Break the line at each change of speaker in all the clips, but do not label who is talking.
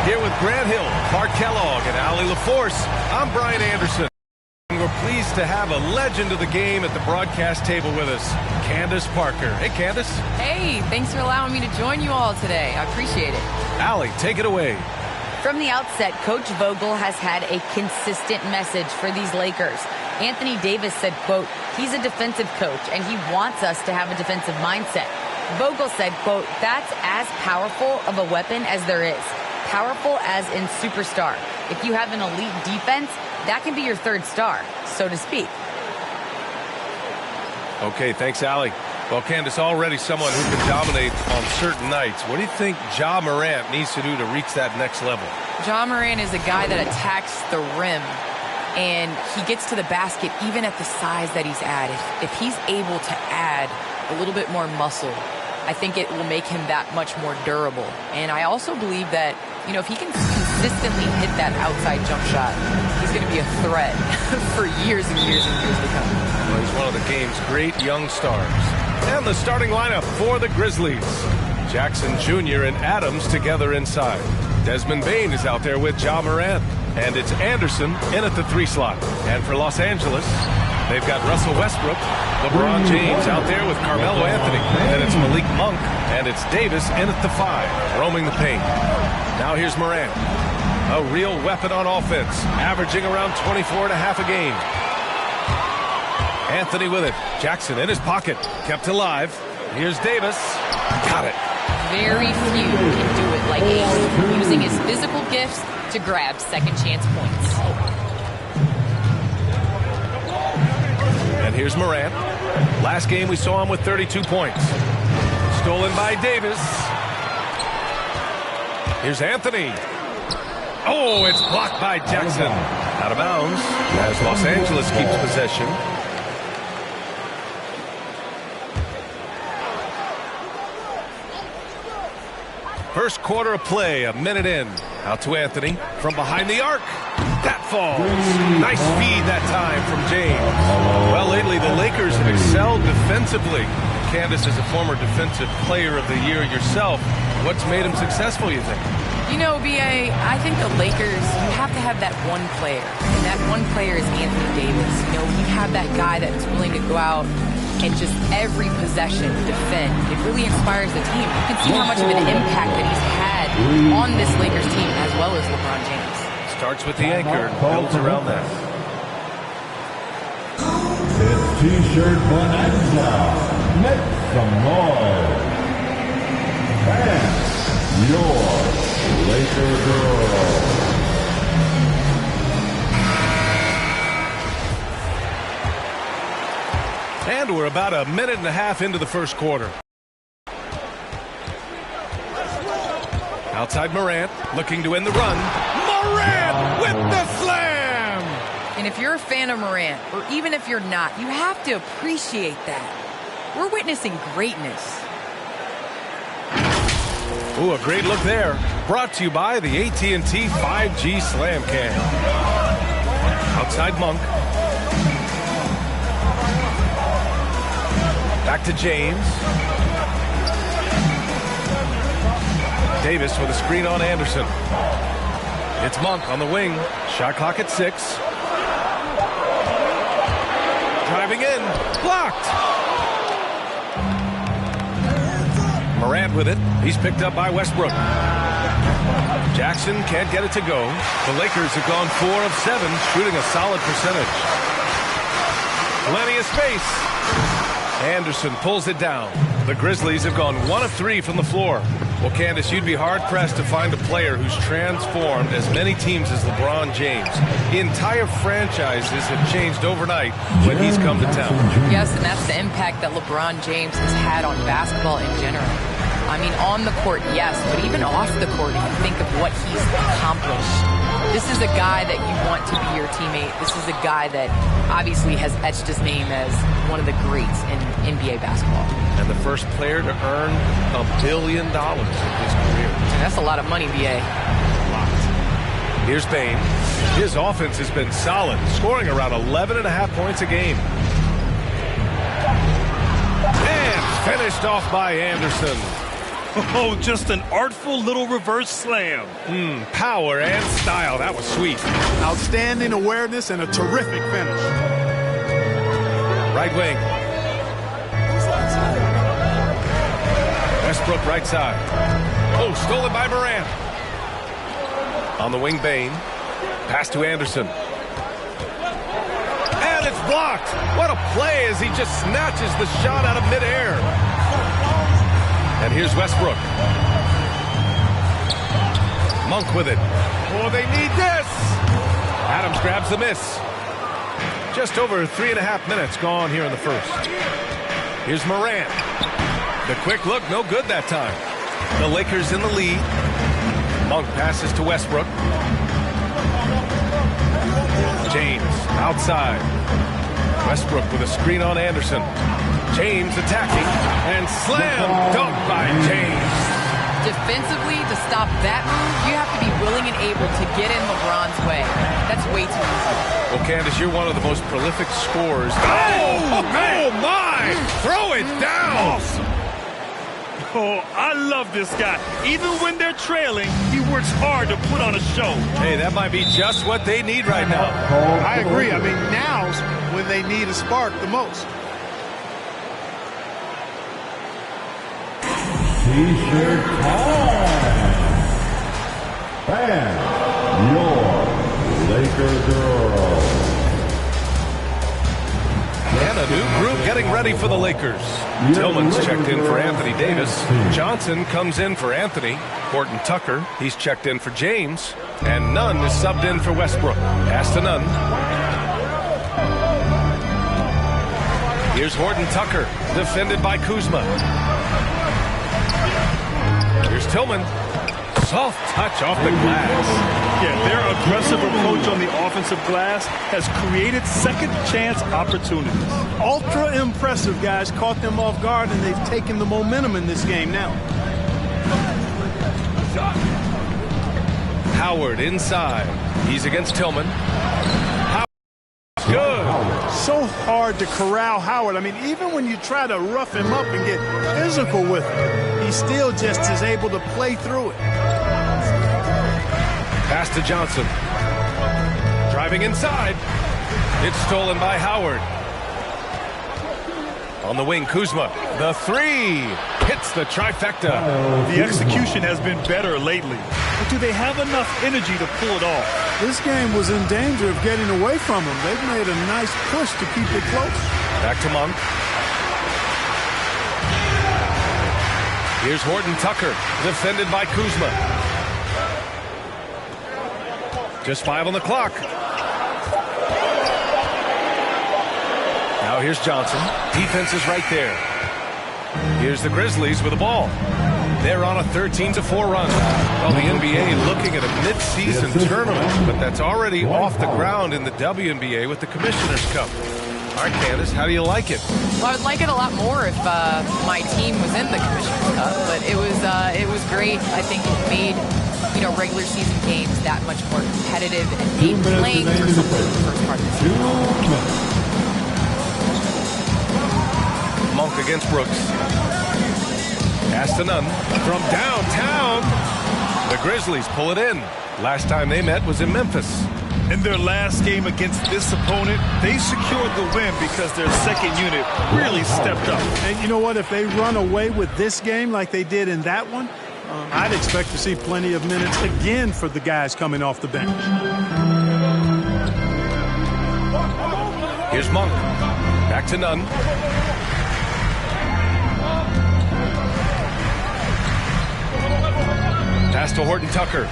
Here with Grant Hill, Clark Kellogg, and Allie LaForce, I'm Brian Anderson. And we're pleased to have a legend of the game at the broadcast table with us, Candace Parker. Hey, Candace.
Hey, thanks for allowing me to join you all today. I appreciate it.
Allie, take it away.
From the outset, Coach Vogel has had a consistent message for these Lakers. Anthony Davis said, quote, he's a defensive coach and he wants us to have a defensive mindset. Vogel said, quote, that's as powerful of a weapon as there is. Powerful as in superstar. If you have an elite defense, that can be your third star, so to speak.
Okay, thanks, Allie. Well, Candace, already someone who can dominate on certain nights. What do you think Ja Morant needs to do to reach that next level?
Ja Morant is a guy that attacks the rim, and he gets to the basket even at the size that he's at. If he's able to add a little bit more muscle, I think it will make him that much more durable. And I also believe that, you know, if he can consistently hit that outside jump shot, he's going to be a threat for years and years and years to come.
Well, he's one of the game's great young stars. And the starting lineup for the Grizzlies. Jackson Jr. and Adams together inside. Desmond Bane is out there with Ja Morant. And it's Anderson in at the 3 slot. And for Los Angeles, they've got Russell Westbrook, LeBron James out there with Carmelo Anthony. And it's Malik Monk, and it's Davis in at the 5, roaming the paint. Now here's Morant, a real weapon on offense, averaging around 24.5 a game. Anthony with it. Jackson in his pocket, kept alive. Here's Davis. Got it.
Very few can do it like Ace, using his physical gifts to grab second chance points.
And here's Morant. Last game we saw him with 32 points. Stolen by Davis. Here's Anthony. Oh, it's blocked by Jackson. Out of bounds as Los Angeles keeps possession. First quarter of play, a minute in. Out to Anthony from behind the arc. That falls. Nice feed that time from James. Well, lately the Lakers have excelled defensively. Candace is a former defensive player of the year yourself. What's made him successful, you think?
You know, B.A., I think the Lakers, you have to have that one player. And that one player is Anthony Davis. You know, you have that guy that's willing to go out and just every possession defend. It really inspires the team. You can see how much of an impact that he's had on this Lakers team as well as LeBron James.
Starts with the anchor and builds around that.
It's T-shirt Bonanza. Make some noise. And your Laker girl.
And we're about a minute and a half into the first quarter. Outside Morant, looking to end the run. Morant with the slam!
And if you're a fan of Morant, or even if you're not, you have to appreciate that. We're witnessing greatness.
Ooh, a great look there. Brought to you by the AT&T 5G Slam Cam. Outside Monk. Back to James. Davis with a screen on Anderson. It's Monk on the wing. Shot clock at 6. Driving in. Blocked. Morant with it. He's picked up by Westbrook. Jackson can't get it to go. The Lakers have gone 4 of 7, shooting a solid percentage. Plenty of space. Anderson pulls it down. The Grizzlies have gone 1 of 3 from the floor. Well, Candace, you'd be hard-pressed to find a player who's transformed as many teams as LeBron James. Entire franchises have changed overnight when he's come to town.
Yes, and that's the impact that LeBron James has had on basketball in general. I mean, on the court, yes, but even off the court, if you think of what he's accomplished. This is a guy that you want to be your teammate. This is a guy that obviously has etched his name as one of the greats in NBA basketball.
And the first player to earn $1 billion in his career.
And that's a lot of money, BA.
A lot. Here's Bane. His offense has been solid, scoring around 11.5 points a game. And finished off by Anderson.
Oh, just an artful little reverse slam.
Power and style. That was sweet.
Outstanding awareness and a terrific finish.
Right wing. Westbrook right side. Oh, stolen by Morant. On the wing, Bane. Pass to Anderson. And it's blocked. What a play as he just snatches the shot out of midair. And here's Westbrook. Monk with it. Oh, they need this. Adams grabs the miss. Just over 3.5 minutes gone here in the first. Here's Morant. The quick look, no good that time. The Lakers in the lead. Monk passes to Westbrook. James outside. Westbrook with a screen on Anderson. James attacking and slam dunk by James.
Defensively, to stop that move, you have to be willing and able to get in LeBron's way. That's way too easy.
Well, Candace, you're one of the most prolific scorers. Oh my! Throw it down!
Awesome. Oh, I love this guy. Even when they're trailing, he works hard to put on a show.
Hey, that might be just what they need right now.
I agree. I mean, now's when they need a spark the most.
T-shirt time. And your Laker girl.
And a new group getting ready for the Lakers. Tillman's checked in for Anthony Davis. Johnson comes in for Anthony. Horton Tucker, he's checked in for James. And Nunn is subbed in for Westbrook. Pass to Nunn. Here's Horton Tucker, defended by Kuzma. Here's Tillman. Soft touch off the glass.
Yeah, their aggressive approach on the offensive glass has created second chance opportunities.
Ultra impressive, guys. Caught them off guard, and they've taken the momentum in this game now.
Howard inside. He's against Tillman. Howard, good.
So hard to corral Howard. I mean, even when you try to rough him up and get physical with him, he still just is able to play through it.
Pass to Johnson. Driving inside. It's stolen by Howard. On the wing, Kuzma. The three. Hits the trifecta.
The execution has been better lately. But do they have enough energy to pull it off?
This game was in danger of getting away from them. They've made a nice push to keep it close.
Back to Monk. Here's Horton Tucker, defended by Kuzma. Just 5 on the clock. Now here's Johnson. Defense is right there. Here's the Grizzlies with the ball. They're on a 13-4 run. Well, the NBA looking at a mid-season tournament, but that's already off the ground in the WNBA with the Commissioner's Cup. All right, Candace, how do you like it?
Well, I'd like it a lot more if my team was in the Commissioner's Cup, but it was great. I think it made regular season games that much more competitive and made playing for something in the first part of the season.
Monk against Brooks. Pass to Nunn from downtown. The Grizzlies pull it in. Last time they met was in Memphis.
In their last game against this opponent, they secured the win because their second unit really stepped up.
And you know what? If they run away with this game like they did in that one, I'd expect to see plenty of minutes again for the guys coming off the bench.
Here's Monk. Back to Nunn. Pass to Horton Tucker.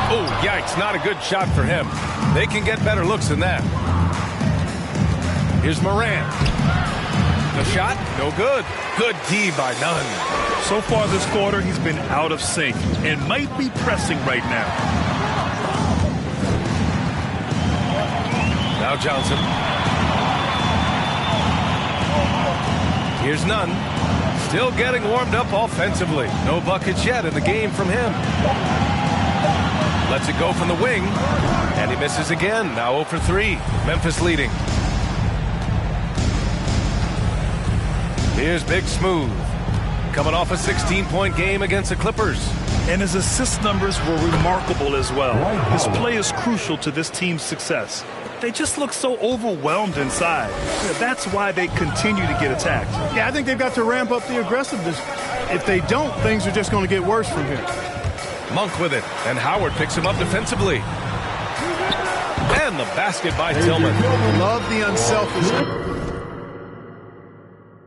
Oh, yikes, not a good shot for him. They can get better looks than that. Here's Morant. The shot, no good. Good D by Nunn.
So far this quarter, he's been out of sync and might be pressing right now.
Now Johnson. Here's Nunn. Still getting warmed up offensively. No buckets yet in the game from him. Lets it go from the wing. And he misses again. Now 0 for 3. Memphis leading. Here's Big Smooth. coming off a 16-point game against the Clippers.
And his assist numbers were remarkable as well. His play is crucial to this team's success. They just look so overwhelmed inside. That's why they continue to get attacked.
Yeah, I think they've got to ramp up the aggressiveness. If they don't, things are just going to get worse from here.
Monk with it, and Howard picks him up defensively. And the basket by Tillman.
Love the unselfishness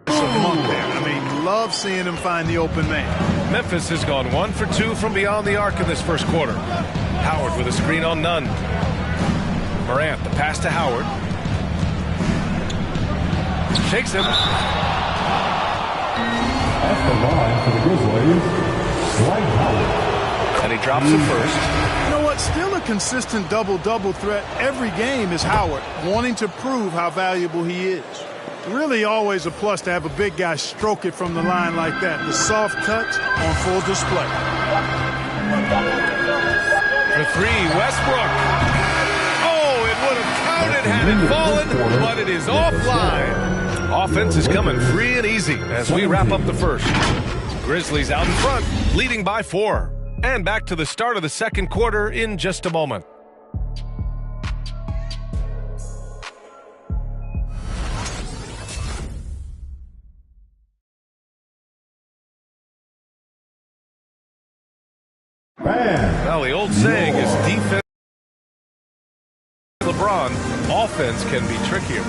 of Monk there. I mean, love seeing him find the open man.
Memphis has gone 1 for 2 from beyond the arc in this first quarter. Howard with a screen on Nunn. Morant, the pass to Howard. Shakes him.
At the line for the Grizzlies, Dwight Howard.
And he drops it first.
You know what? Still a consistent double-double threat every game is Howard, wanting to prove how valuable he is. Really always a plus to have a big guy stroke it from the line like that. The soft touch on full display.
For three, Westbrook. Oh, it would have counted had it fallen, but it is offline. Offense is coming free and easy as we wrap up the first. Grizzlies out in front, leading by 4. And back to the start of the second quarter in just a moment. Well, the old saying is defense LeBron, offense can be trickier.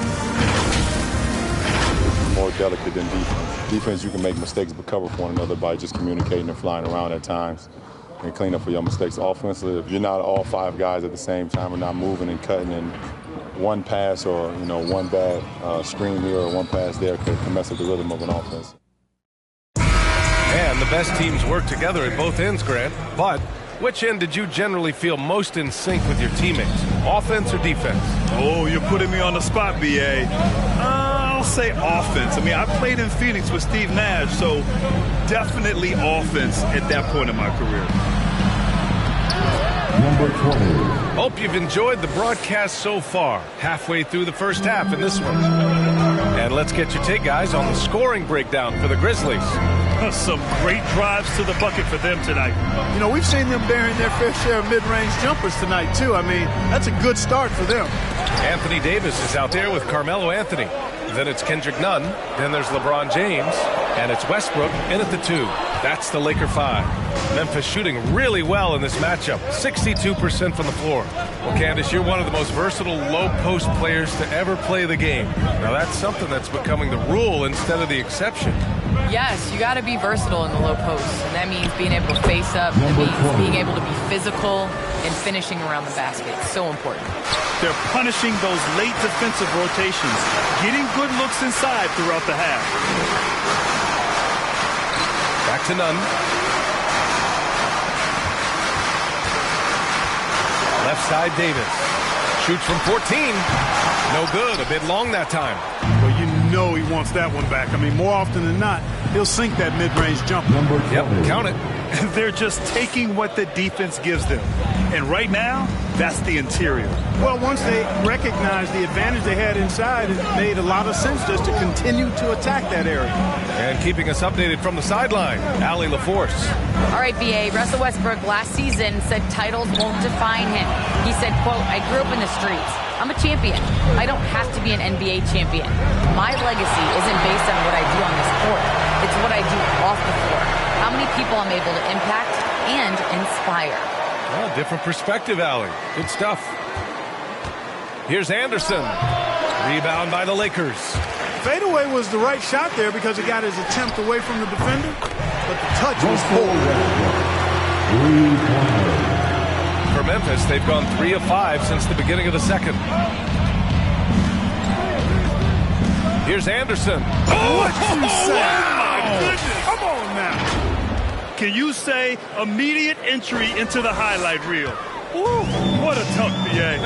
More delicate than defense. Defense, you can make mistakes but cover for one another by just communicating and flying around at times and clean up for your mistakes. Offensively, if you're not all 5 guys at the same time and not moving and cutting, and one pass or one bad screen here or one pass there can mess up the rhythm of an offense.
And the best teams work together at both ends, Grant. But which end did you generally feel most in sync with your teammates? Offense or defense?
Oh, you're putting me on the spot, B.A. I'll say offense. I mean, I played in Phoenix with Steve Nash, so definitely offense at that point in my career.
Number 20.
Hope you've enjoyed the broadcast so far. Halfway through the first half in this one. And let's get your take, guys, on the scoring breakdown for the Grizzlies.
Some great drives to the bucket for them tonight.
You know, we've seen them bearing their fair share of mid-range jumpers tonight, too. I mean, that's a good start for them.
Anthony Davis is out there with Carmelo Anthony. Then it's Kendrick Nunn. Then there's LeBron James. And it's Westbrook in at the 2. That's the Laker 5. Memphis shooting really well in this matchup. 62% from the floor. Well, Candace, you're one of the most versatile low-post players to ever play the game. Now, that's something that's becoming the rule instead of the exception.
Yes, you got to be versatile in the low post, and that means being able to face up. It means being able to be physical and finishing around the basket. So important.
They're punishing those late defensive rotations, getting good looks inside throughout the half.
Back to Nunn. Left side, Davis. Shoots from 14. No good. A bit long that time.
Well, you know he wants that one back. I mean, more often than not, he'll sink that mid-range jumper.
Yep, count it.
They're just taking what the defense gives them. And right now, that's the interior.
Well, once they recognized the advantage they had inside, it made a lot of sense just to continue to attack that area.
And keeping us updated from the sideline, Allie LaForce.
All right, B.A. Russell Westbrook last season said titles won't define him. He said, quote, "I grew up in the streets. I'm a champion. I don't have to be an NBA champion. My legacy isn't based on what I do on this court. It's what I do off the floor. How many people I'm able to impact and inspire."
Well, different perspective, Allie. Good stuff. Here's Anderson. Rebound by the Lakers.
Fadeaway was the right shot there because he got his attempt away from the defender, but the touch was poor.
For Memphis, they've gone 3 of 5 since the beginning of the second. Here's Anderson.
What you say?
My goodness.
Come on now.
Can you say immediate entry into the highlight reel? Woo, what a dunk, B.A.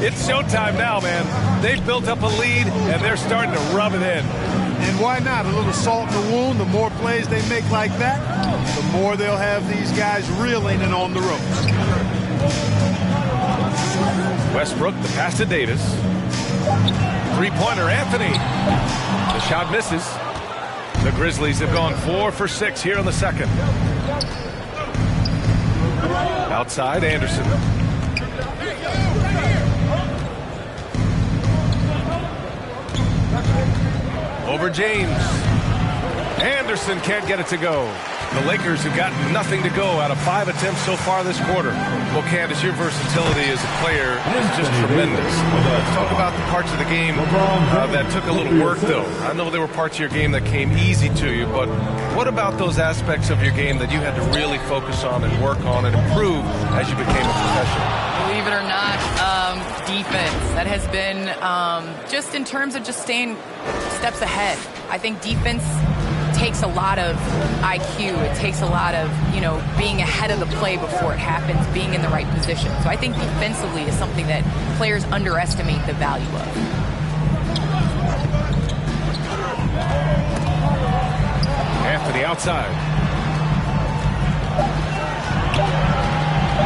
It's showtime now, man. They've built up a lead, and they're starting to rub it in.
And why not? A little salt in the wound. The more plays they make like that, the more they'll have these guys reeling and on the ropes.
Westbrook, the pass to Davis. Three-pointer, Anthony. The shot misses. The Grizzlies have gone 4 for 6 here in the second. Outside, Anderson. Over James. Anderson can't get it to go. The Lakers have gotten nothing to go out of 5 attempts so far this quarter. Well, Candace, your versatility as a player is just tremendous. Let's talk about the parts of the game that took a little work, though. I know there were parts of your game that came easy to you, but what about those aspects of your game that you had to really focus on and work on and improve as you became a professional?
Believe it or not, defense. That has been just in terms of just staying steps ahead. I think defense takes a lot of IQ. It takes a lot of, being ahead of the play before it happens, being in the right position. So I think defensively is something that players underestimate the value of.
Anthony outside.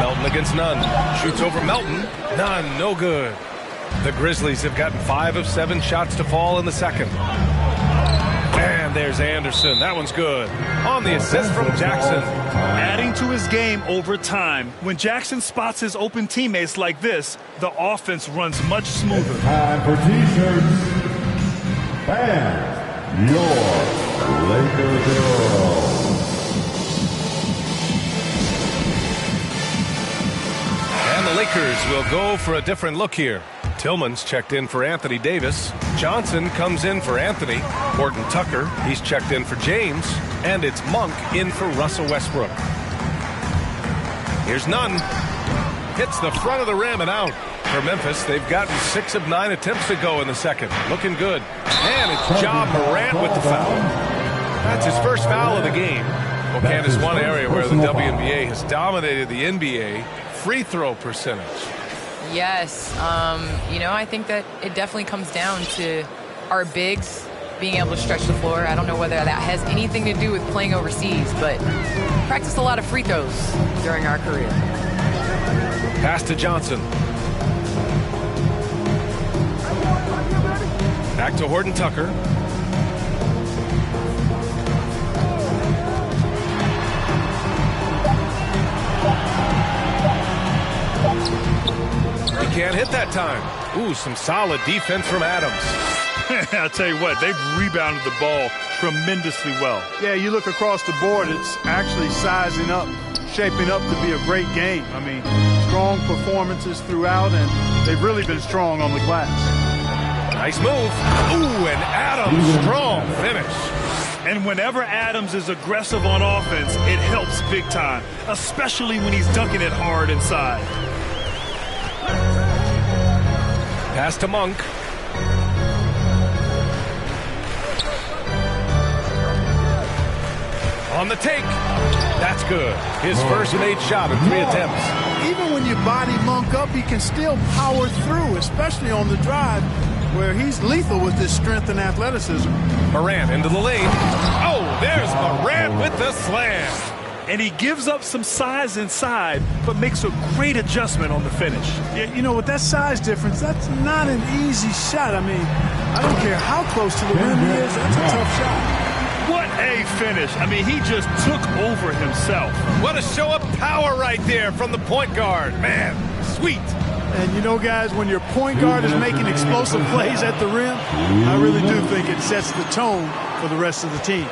Melton against Nunn. Shoots over Melton. Nunn, no good. The Grizzlies have gotten 5 of 7 shots to fall in the second. And there's Anderson. That one's good. On the assist from Jackson.
Adding to his game over time. When Jackson spots his open teammates like this, the offense runs much smoother.
Time for T-shirts. And your Lakers hero.
And the Lakers will go for a different look here. Tillman's checked in for Anthony Davis. Johnson comes in for Anthony. Horton Tucker, he's checked in for James. And it's Monk in for Russell Westbrook. Here's Nunn. Hits the front of the rim and out. For Memphis, they've gotten 6 of 9 attempts to go in the second. Looking good. And it's Ja Morant with the foul. That's his first foul of the game. Well, Candace, one area where the WNBA has dominated the NBA, free throw percentage.
Yes, I think that it definitely comes down to our bigs being able to stretch the floor. I don't know whether that has anything to do with playing overseas, but practiced a lot of free throws during our career.
Pass to Johnson. Back to Horton Tucker. Can't hit that time. Ooh, some solid defense from Adams.
I'll tell you what, they've rebounded the ball tremendously well.
Yeah, you look across the board, it's actually sizing up, shaping up to be a great game. I mean, strong performances throughout, and they've really been strong on the glass.
Nice move. Ooh, and Adams, strong finish.
And whenever Adams is aggressive on offense, it helps big time, especially when he's dunking it hard inside.
Pass to Monk. On the take. That's good. His first made shot in 3 attempts.
Even when you body Monk up, he can still power through, especially on the drive, where he's lethal with his strength and athleticism.
Morant into the lane. Oh, there's Morant with the slam.
And he gives up some size inside, but makes a great adjustment on the finish.
Yeah, with that size difference, that's not an easy shot. I mean, I don't care how close to the rim he is, that's a tough shot.
What a finish. I mean, he just took over himself.
What a show of power right there from the point guard. Man, sweet.
And guys, when your point guard is making explosive plays at the rim, I really do think it sets the tone for the rest of the team.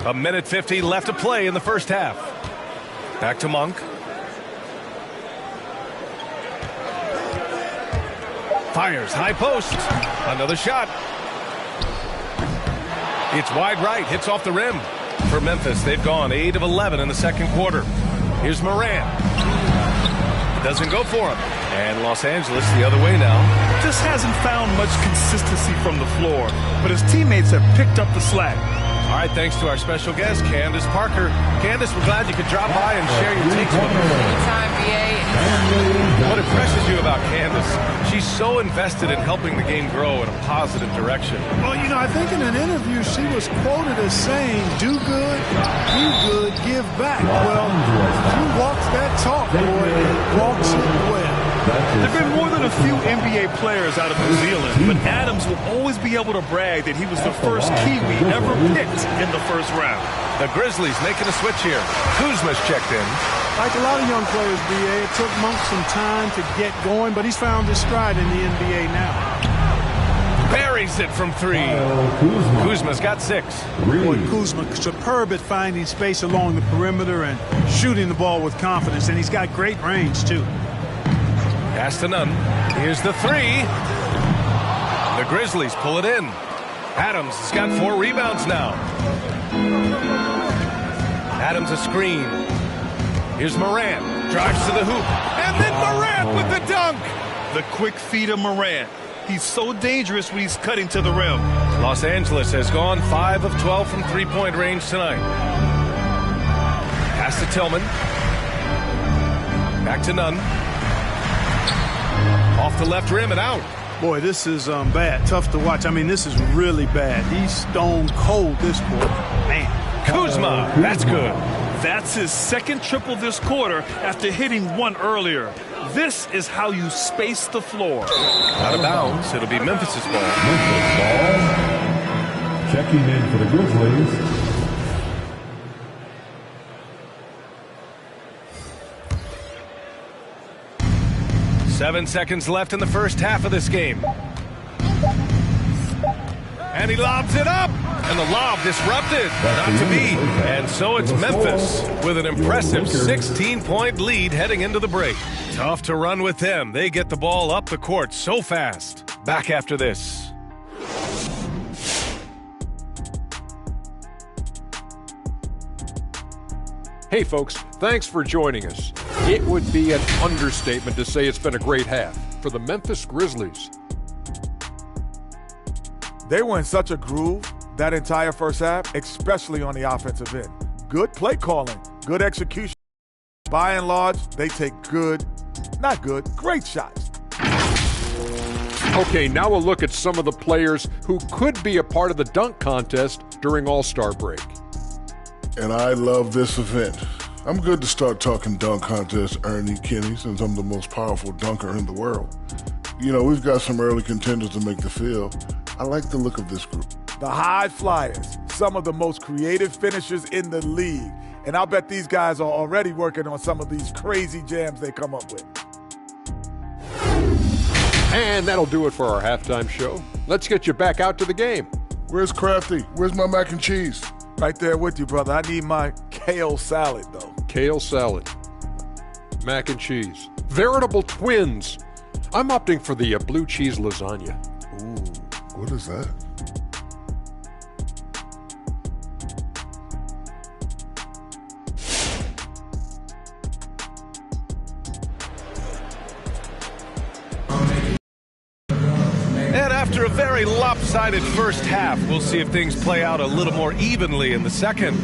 A minute 50 left to play in the first half. Back to Monk. Fires, high post. Another shot. It's wide right, hits off the rim. For Memphis, they've gone 8 of 11 in the second quarter. Here's Morant. It doesn't go for him. And Los Angeles the other way now.
Just hasn't found much consistency from the floor, but his teammates have picked up the slack.
All right, thanks to our special guest, Candace Parker. Candace, we're glad you could drop by and share your takes with us.
Anytime, BA.
What impresses you about Candace? She's so invested in helping the game grow in a positive direction.
Well, I think in an interview she was quoted as saying, do good, give back. Well, she walks that talk, boy, and walks it well.
There have been more than a few NBA players out of New Zealand, but Adams will always be able to brag that he was the first Kiwi ever picked in the first round.
The Grizzlies making a switch here. Kuzma's checked in.
Like a lot of young players, B.A., it took Monk some time to get going, but he's found his stride in the NBA now.
Buries it from three. Kuzma's got 6.
Boy, Kuzma, superb at finding space along the perimeter and shooting the ball with confidence, and he's got great range, too.
Pass to Nunn. Here's the 3. The Grizzlies pull it in. Adams has got 4 rebounds now. Adams a screen. Here's Morant. Drives to the hoop. And then Morant with the dunk.
The quick feed of Morant. He's so dangerous when he's cutting to the rim.
Los Angeles has gone 5 of 12 from three-point range tonight. Pass to Tillman. Back to Nunn. Off the left rim and out.
Boy, this is bad. Tough to watch. I mean, this is really bad. He's stone cold this quarter. Man.
Kuzma. That's good.
That's his second triple this quarter after hitting one earlier. This is how you space the floor.
Out of bounds. It'll be Memphis' ball.
Memphis ball. Checking in for the Grizzlies.
Seven seconds left in the first half of this game. And he lobs it up. And the lob disrupted. Not to be. And so it's Memphis with an impressive 16-point lead heading into the break. Tough to run with them. They get the ball up the court so fast. Back after this.
Hey folks, thanks for joining us. It would be an understatement to say it's been a great half for the Memphis Grizzlies.
They were in such a groove that entire first half, especially on the offensive end. Good play calling, good execution. By and large, they take great shots.
Okay, now we'll look at some of the players who could be a part of the dunk contest during All-Star break.
And I love this event. I'm good to start talking dunk contest, Ernie, Kenny, since I'm the most powerful dunker in the world. You know, we've got some early contenders to make the field. I like the look of this group.
The High Flyers, some of the most creative finishers in the league. And I'll bet these guys are already working on some of these crazy jams they come up with.
And that'll do it for our halftime show. Let's get you back out to the game.
Where's Crafty? Where's my mac and cheese?
Right there with you, brother. I need my kale salad, though.
Kale salad. Mac and cheese. Veritable twins. I'm opting for the blue cheese lasagna.
Ooh, what is that?
And after a very lopsided first half, we'll see if things play out a little more evenly in the second.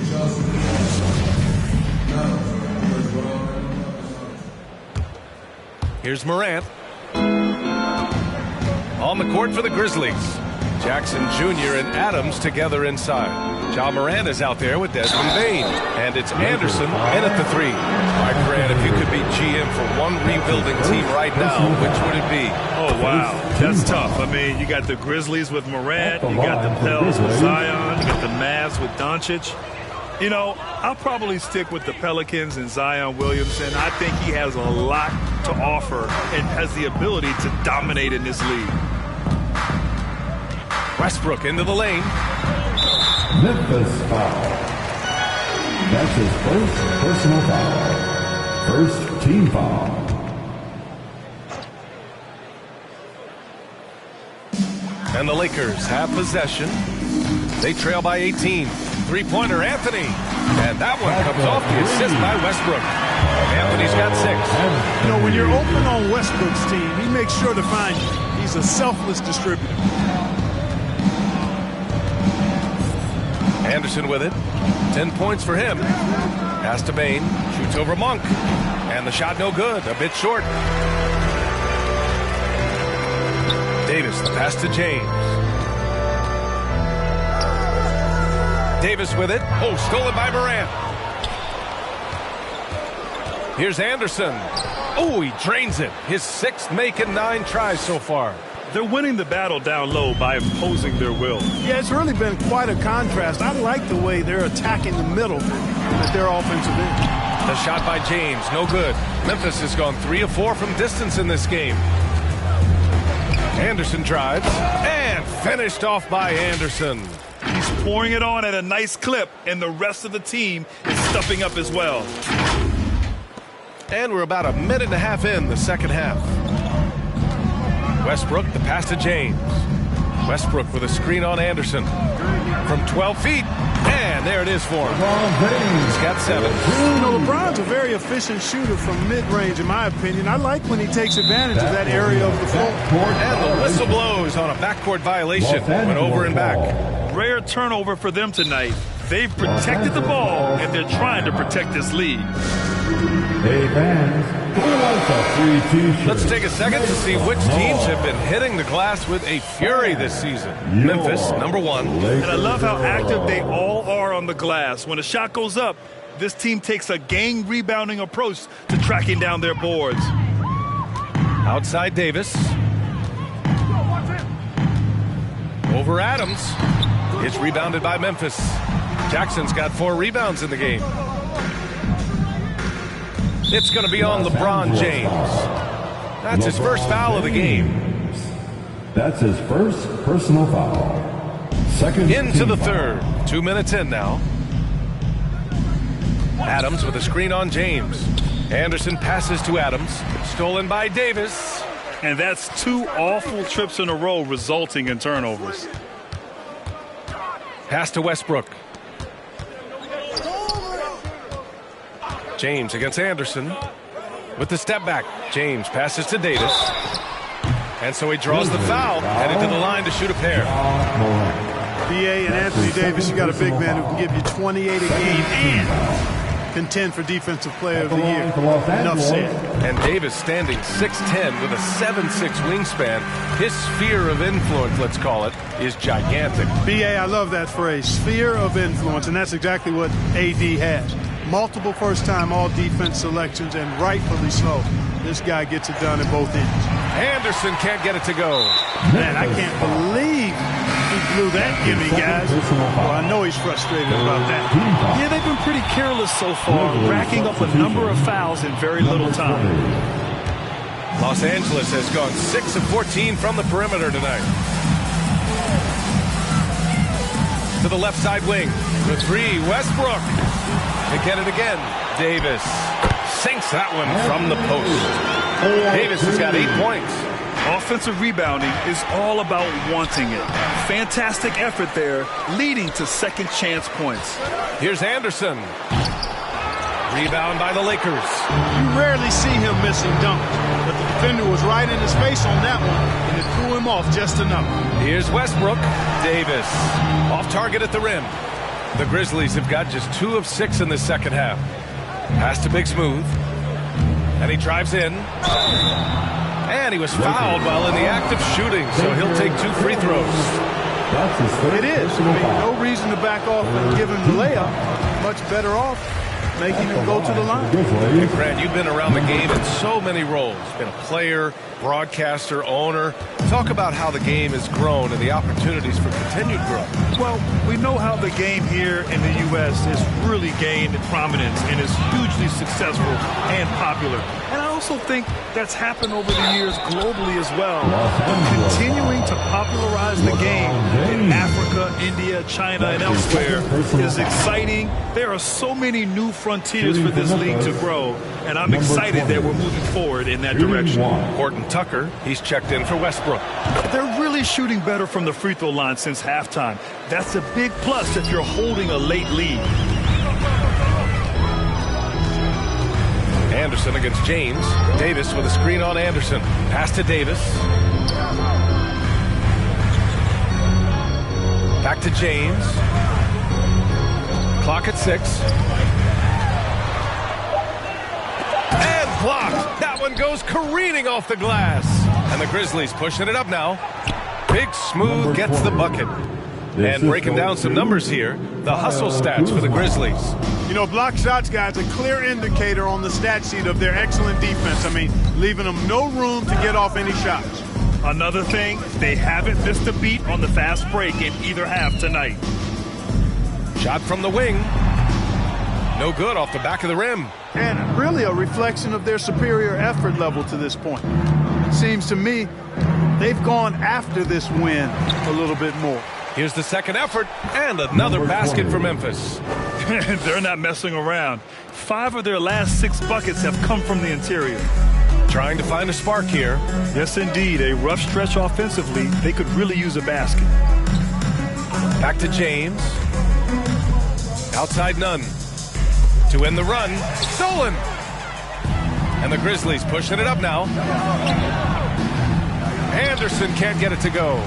Here's Morant. On the court for the Grizzlies. Jackson Jr. and Adams together inside. Ja Morant is out there with Desmond Bane. And it's Anderson in at the 3. All right, Grant, if you could be GM for one rebuilding team right now, which would it be?
Oh, wow. That's tough. I mean, you got the Grizzlies with Morant, you got the Pels with Zion, you got the Mavs with Doncic. You know, I'll probably stick with the Pelicans and Zion Williamson. I think he has a lot to offer and has the ability to dominate in this league.
Westbrook into the lane.
Memphis foul. That's his first personal foul. First team foul.
And the Lakers have possession. They trail by 18. Three-pointer, Anthony. And that one comes off the assist by Westbrook. Anthony's got 6.
You know, when you're open on Westbrook's team, he makes sure to find you. He's a selfless distributor.
Anderson with it. 10 points for him. Pass to Bane. Shoots over Monk. And the shot no good. A bit short. Davis, the pass to James. Davis with it. Oh, stolen by Morant. Here's Anderson. Oh, he drains it. His 6th make in 9 tries so far.
They're winning the battle down low by imposing their will.
Yeah, it's really been quite a contrast. I like the way they're attacking the middle at their offensive end.
The shot by James, no good. Memphis has gone 3 of 4 from distance in this game. Anderson drives and finished off by Anderson.
He's pouring it on at a nice clip, and the rest of the team is stepping up as well.
And we're about a minute and a half in the second half. Westbrook, the pass to James. Westbrook with a screen on Anderson. From 12 feet, and there it is for him. He's got 7.
You know, LeBron's a very efficient shooter from mid-range, in my opinion. I like when he takes advantage of that area of the floor.
And the whistle blows on a backcourt violation. Went over and back.
Rare turnover for them tonight. They've protected the ball, and they're trying to protect this lead.
Hey fans,
let's take a second to see which teams have been hitting the glass with a fury this season. Memphis, number 1.
And I love how active they all are on the glass. When a shot goes up, this team takes a gang rebounding approach to tracking down their boards.
Outside Davis. Over Adams. It's rebounded by Memphis. Jackson's got 4 rebounds in the game. It's going to be on LeBron James. That's his first foul of the game.
That's his first personal foul. Second
into the
foul.
third. 2 minutes in now. Adams with a screen on James. Anderson passes to Adams. Stolen by Davis.
And that's 2 awful trips in a row resulting in turnovers.
Pass to Westbrook. James against Anderson with the step back. James passes to Davis. And so he draws the foul, headed to the line to shoot a pair.
B.A. and Anthony Davis, you got a big man who can give you 28 a game and contend for Defensive Player of the Year. Enough said.
And Davis standing 6'10" with a 7'6" wingspan. His sphere of influence, let's call it, is gigantic.
B.A., I love that phrase, sphere of influence, and that's exactly what A.D. has. Multiple first-time all-defense selections, and rightfully so. This guy gets it done in both ends.
Anderson can't get it to go.
Man, I can't believe he blew that gimme, guys. Well, I know he's frustrated about that.
Yeah, they've been pretty careless so far, racking up a number of fouls in very little time.
Los Angeles has gone 6 of 14 from the perimeter tonight. To the left side wing. The 3, Westbrook. To get it again, Davis sinks that one from the post. Davis has got 8 points.
Offensive rebounding is all about wanting it. Fantastic effort there, leading to second chance points.
Here's Anderson. Rebound by the Lakers.
You rarely see him missing dunks, but the defender was right in his face on that one, and it threw him off just enough.
Here's Westbrook. Davis off target at the rim. The Grizzlies have got just 2 of 6 in the second half. Pass to Big Smooth. And he drives in. And he was fouled while in the act of shooting, so he'll take 2 free throws.
It is. I mean, no reason to back off and give him the layup. Much better off making him go to the line.
Hey, Brad, you've been around the game in so many roles. Been a player, broadcaster, owner. Talk about how the game has grown and the opportunities for continued growth.
Well, we know how the game here in the U.S. has really gained prominence and is hugely successful and popular. And I also think that's happened over the years globally as well. Continuing to popularize the game in Africa, India, China, and elsewhere is exciting. There are so many new frontiers for this league to grow, and I'm excited that we're moving forward in that direction.
Horton Tucker, he's checked in for Westbrook.
They're really shooting better from the free throw line since halftime. That's a big plus if you're holding a late lead.
Anderson against James. Davis with a screen on Anderson. Pass to Davis. Back to James. Clock at 6. And blocked. That one goes careening off the glass. And the Grizzlies pushing it up now. Big Smooth gets the bucket. And breaking down some numbers here, the hustle stats for the Grizzlies.
You know, block shots, guys, a clear indicator on the stat sheet of their excellent defense. I mean, leaving them no room to get off any shots.
Another thing, they haven't missed a beat on the fast break in either half tonight.
Shot from the wing. No good off the back of the rim.
And really a reflection of their superior effort level to this point. It seems to me they've gone after this win a little bit more.
Here's the second effort, and another basket for Memphis.
They're not messing around. 5 of their last 6 buckets have come from the interior.
Trying to find a spark here.
Yes, indeed. A rough stretch offensively. They could really use a basket.
Back to James. Outside Nunn. To end the run. Stolen! And the Grizzlies pushing it up now. Anderson can't get it to go.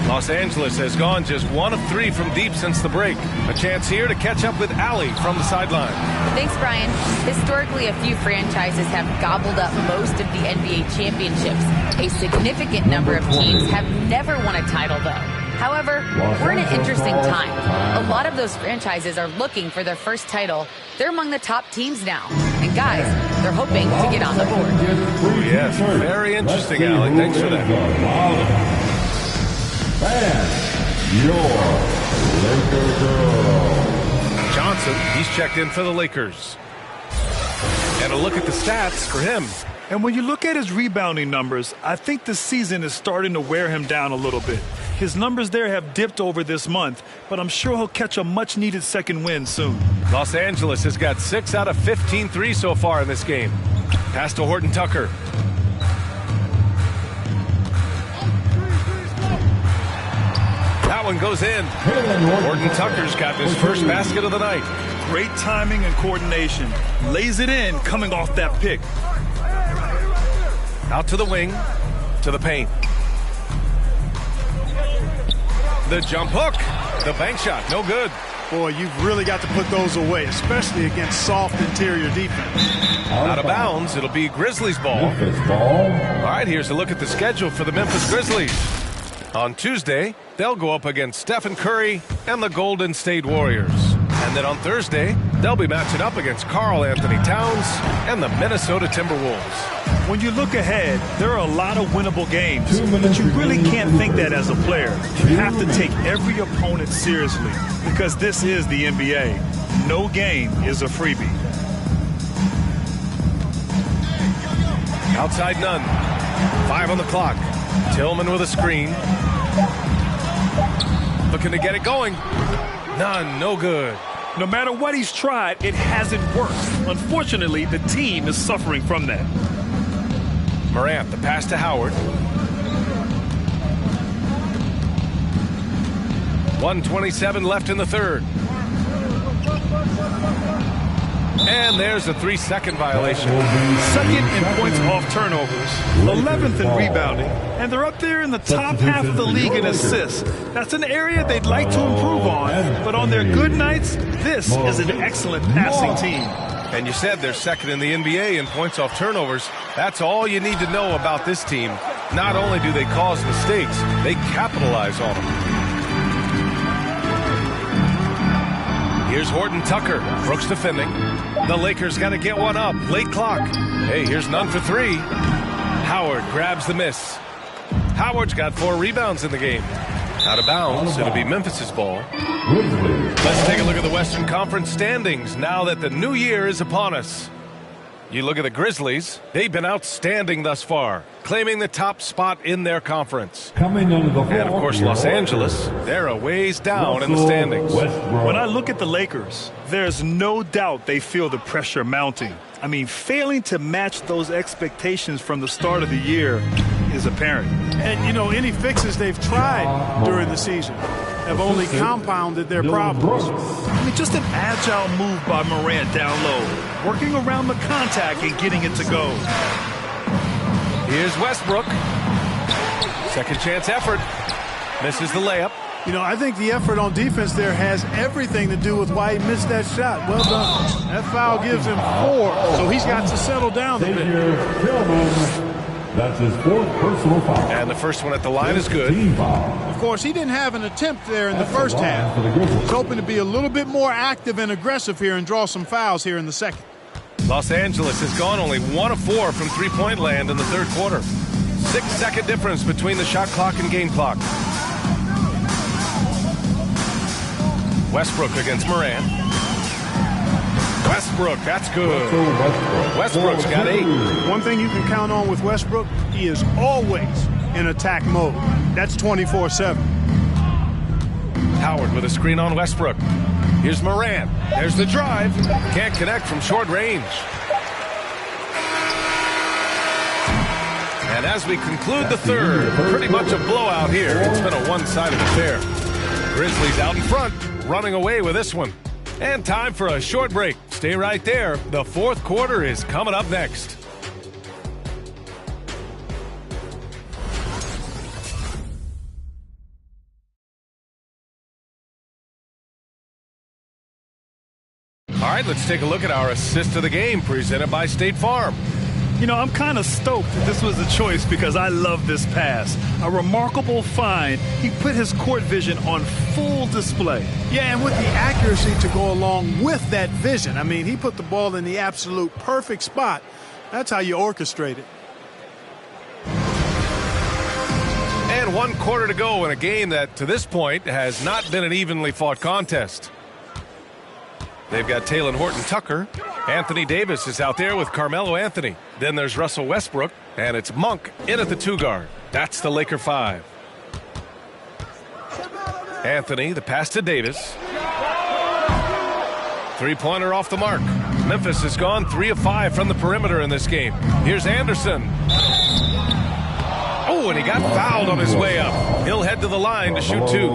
Los Angeles has gone just 1 of 3 from deep since the break. A chance here to catch up with Allie from the sideline.
Thanks, Brian. Historically, a few franchises have gobbled up most of the NBA championships. A significant number of teams have never won a title, though. However, we're in an interesting time. A lot of those franchises are looking for their first title. They're among the top teams now. And guys, they're hoping to get on the board.
Yes, very interesting, Allie. Thanks for that.
And your Laker girl.
Johnson, he's checked in for the Lakers. And a look at the stats for him.
And when you look at his rebounding numbers, I think the season is starting to wear him down a little bit. His numbers there have dipped over this month, but I'm sure he'll catch a much-needed second win soon.
Los Angeles has got 6 out of 15 threes so far in this game. Pass to Horton Tucker. That one goes in. Horton Tucker's got his first basket of the night.
Great timing and coordination. Lays it in coming off that pick.
Out to the wing, to the paint. The jump hook, the bank shot, no good.
Boy, you've really got to put those away, especially against soft interior defense.
Out of bounds, it'll be Grizzlies ball. All right, here's a look at the schedule for the Memphis Grizzlies. On Tuesday, they'll go up against Stephen Curry and the Golden State Warriors. And then on Thursday, they'll be matching up against Karl Anthony Towns and the Minnesota Timberwolves.
When you look ahead, there are a lot of winnable games, but you really can't think that as a player. You have to take every opponent seriously because this is the NBA. No game is a freebie.
Outside Nunn. 5 on the clock. Tillman with a screen. Looking to get it going. Nunn, no good.
No matter what he's tried, it hasn't worked. Unfortunately, the team is suffering from that.
Morant, the pass to Howard. 1:27 left in the third. And there's a 3-second violation.
Second in points off turnovers, 11th in rebounding, and they're up there in the top half of the league in assists. That's an area they'd like to improve on, but on their good nights, this is an excellent passing team.
And you said they're second in the NBA in points off turnovers. That's all you need to know about this team. Not only do they cause mistakes, they capitalize on them. Here's Horton Tucker. Brooks defending. The Lakers got to get one up. Late clock. Hey, here's Nunn for 3. Howard grabs the miss. Howard's got 4 rebounds in the game. Out of bounds. It'll be Memphis's ball. Let's take a look at the Western Conference standings now that the new year is upon us. You look at the Grizzlies. They've been outstanding thus far, claiming the top spot in their conference.
Coming under the
And, of course, Los Angeles, they're a ways down in the standings.
When I look at the Lakers, there's no doubt they feel the pressure mounting. I mean, failing to match those expectations from the start of the year is apparent.
And, you know, any fixes they've tried during the season have only compounded their problems.
I mean, just an agile move by Morant down low, working around the contact and getting it to go.
Here's Westbrook. Second chance effort. Misses the layup.
You know, I think the effort on defense there has everything to do with why he missed that shot. Well done. That foul gives him 4, so he's got to settle down a bit.
That's his 4th personal foul.
And the first one at the line is good.
Of course, he didn't have an attempt there in the first half. He's hoping to be a little bit more active and aggressive here and draw some fouls here in the second.
Los Angeles has gone only 1 of 4 from three-point land in the third quarter. 6-second difference between the shot clock and game clock. Westbrook against Morant. Westbrook, that's good. Westbrook's got 8.
One thing you can count on with Westbrook, he is always in attack mode. That's 24/7.
Howard with a screen on Westbrook. Here's Morant. There's the drive. Can't connect from short range. And as we conclude the third, pretty much a blowout here. It's been a one-sided affair. Grizzlies out in front, running away with this one. And time for a short break. Stay right there. The fourth quarter is coming up next. All right, let's take a look at our assist of the game presented by State Farm.
You know, I'm kind of stoked that this was the choice because I love this pass. A remarkable find. He put his court vision on full display.
Yeah, and with the accuracy to go along with that vision. I mean, he put the ball in the absolute perfect spot. That's how you orchestrate it.
And 1 quarter to go in a game that, to this point, has not been an evenly fought contest. They've got Talen Horton-Tucker. Anthony Davis is out there with Carmelo Anthony. Then there's Russell Westbrook, and it's Monk in at the 2 guard. That's the Laker 5. Anthony, the pass to Davis. Three-pointer off the mark. Memphis has gone 3 of 5 from the perimeter in this game. Here's Anderson. Oh, and he got fouled on his way up. He'll head to the line to shoot 2.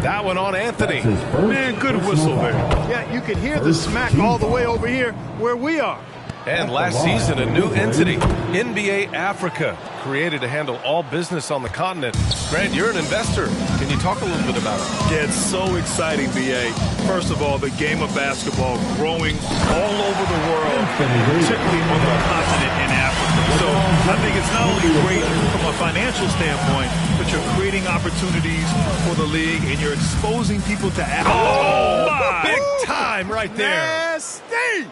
That one on Anthony.
Man, good whistle there.
Yeah, you could hear the smack all the way over here where we are.
And last season, a new entity, NBA Africa, created to handle all business on the continent. Grant, you're an investor. Can you talk a little bit about it?
Yeah, it's so exciting, B.A. First of all, the game of basketball growing all over the world, particularly on the continent in Africa. So I think it's not only great from a financial standpoint, but you're creating opportunities for the league and you're exposing people to Africa.
Oh, my! Big time right there.
Nasty!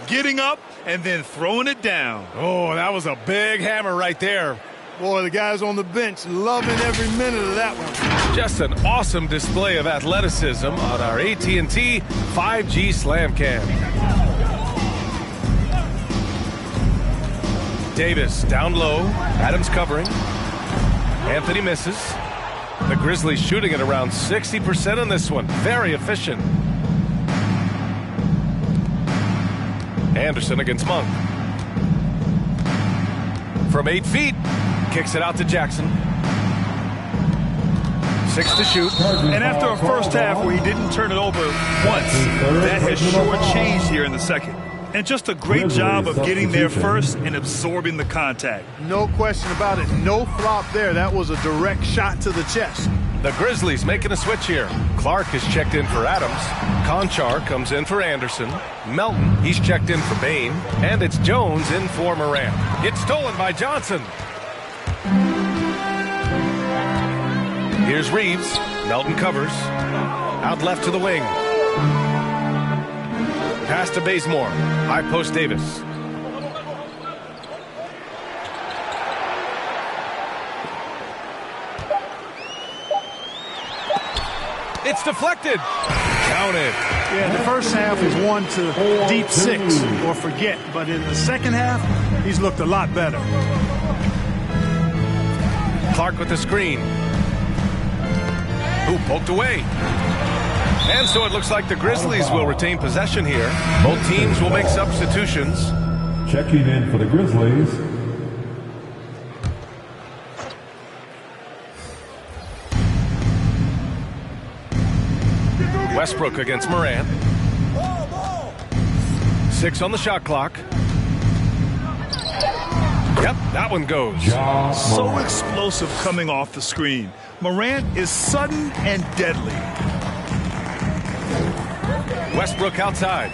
Getting up and then throwing it down.
Oh, that was a big hammer right there.
Boy, the guys on the bench loving every minute of that one.
Just an awesome display of athleticism on our AT&T 5G Slam Cam. Davis down low. Adams covering. Anthony misses. The Grizzlies shooting at around 60% on this one. Very efficient. Anderson against Monk. From 8 feet. Kicks it out to Jackson. 6 to shoot.
And after a first half where he didn't turn it over once, that has sure changed here in the second. And just a great job of getting there first and absorbing the contact.
No question about it. No flop there. That was a direct shot to the chest.
The Grizzlies making a switch here. Clark is checked in for Adams. Conchar comes in for Anderson. Melton, he's checked in for Bain. And it's Jones in for Morant. It's stolen by Johnson. Here's Reeves. Melton covers. Out left to the wing. Pass to Bazemore. High post Davis. It's deflected. Counted.
Yeah, the first half is 1 to deep 6 or forget. But in the second half, he's looked a lot better.
Clark with the screen. Who poked away. And so it looks like the Grizzlies will retain possession here. Both teams will make substitutions.
Checking in for the Grizzlies.
Westbrook against Morant. 6 on the shot clock. Yep, that one goes.
So explosive coming off the screen. Morant is sudden and deadly.
Westbrook outside.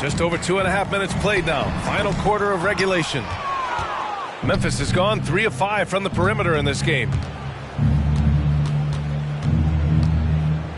Just over 2.5 minutes played now. Final quarter of regulation. Memphis has gone 3 of 5 from the perimeter in this game.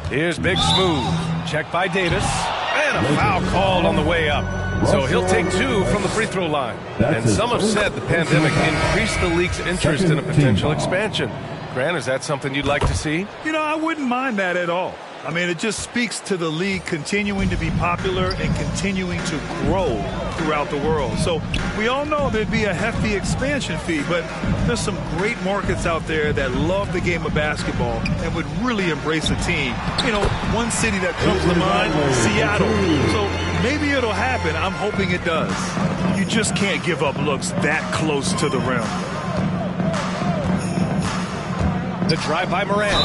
Here's Big Smooth. Checked by Davis. And a foul called on the way up. So he'll take 2 from the free throw line. And some have said the pandemic increased the league's interest in a potential expansion. Grant, is that something you'd like to see?
You know, I wouldn't mind that at all. I mean, it just speaks to the league continuing to be popular and continuing to grow throughout the world. So we all know there'd be a hefty expansion fee, but there's some great markets out there that love the game of basketball and would really embrace a team. You know, one city that comes to mind, Seattle. So maybe it'll happen. I'm hoping it does. You just can't give up looks that close to the rim.
The drive by Morant.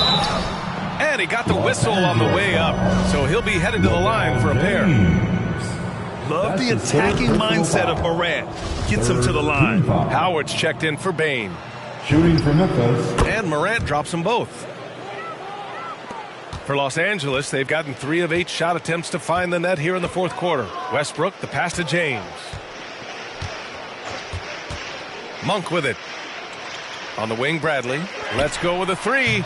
And he got the whistle on the way up, so he'll be headed to the line for a pair.
Love the attacking mindset of Morant. Gets him to the line.
Howard's checked in for Bane.
Shooting for Memphis.
And Morant drops them both. For Los Angeles, they've gotten 3 of 8 shot attempts to find the net here in the fourth quarter. Westbrook, the pass to James. Monk with it. On the wing, Bradley. Let's go with a 3.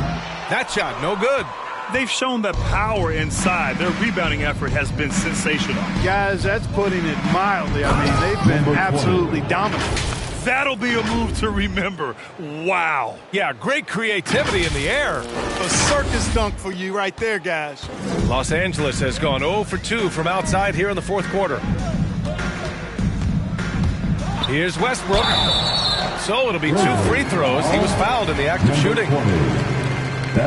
That shot, no good.
They've shown the power inside. Their rebounding effort has been sensational.
Guys, that's putting it mildly. I mean, they've been absolutely dominant.
That'll be a move to remember. Wow.
Yeah, great creativity in the air.
A circus dunk for you right there, guys.
Los Angeles has gone 0 for 2 from outside here in the fourth quarter. Here's Westbrook. So it'll be 2 free throws. He was fouled in the act of shooting.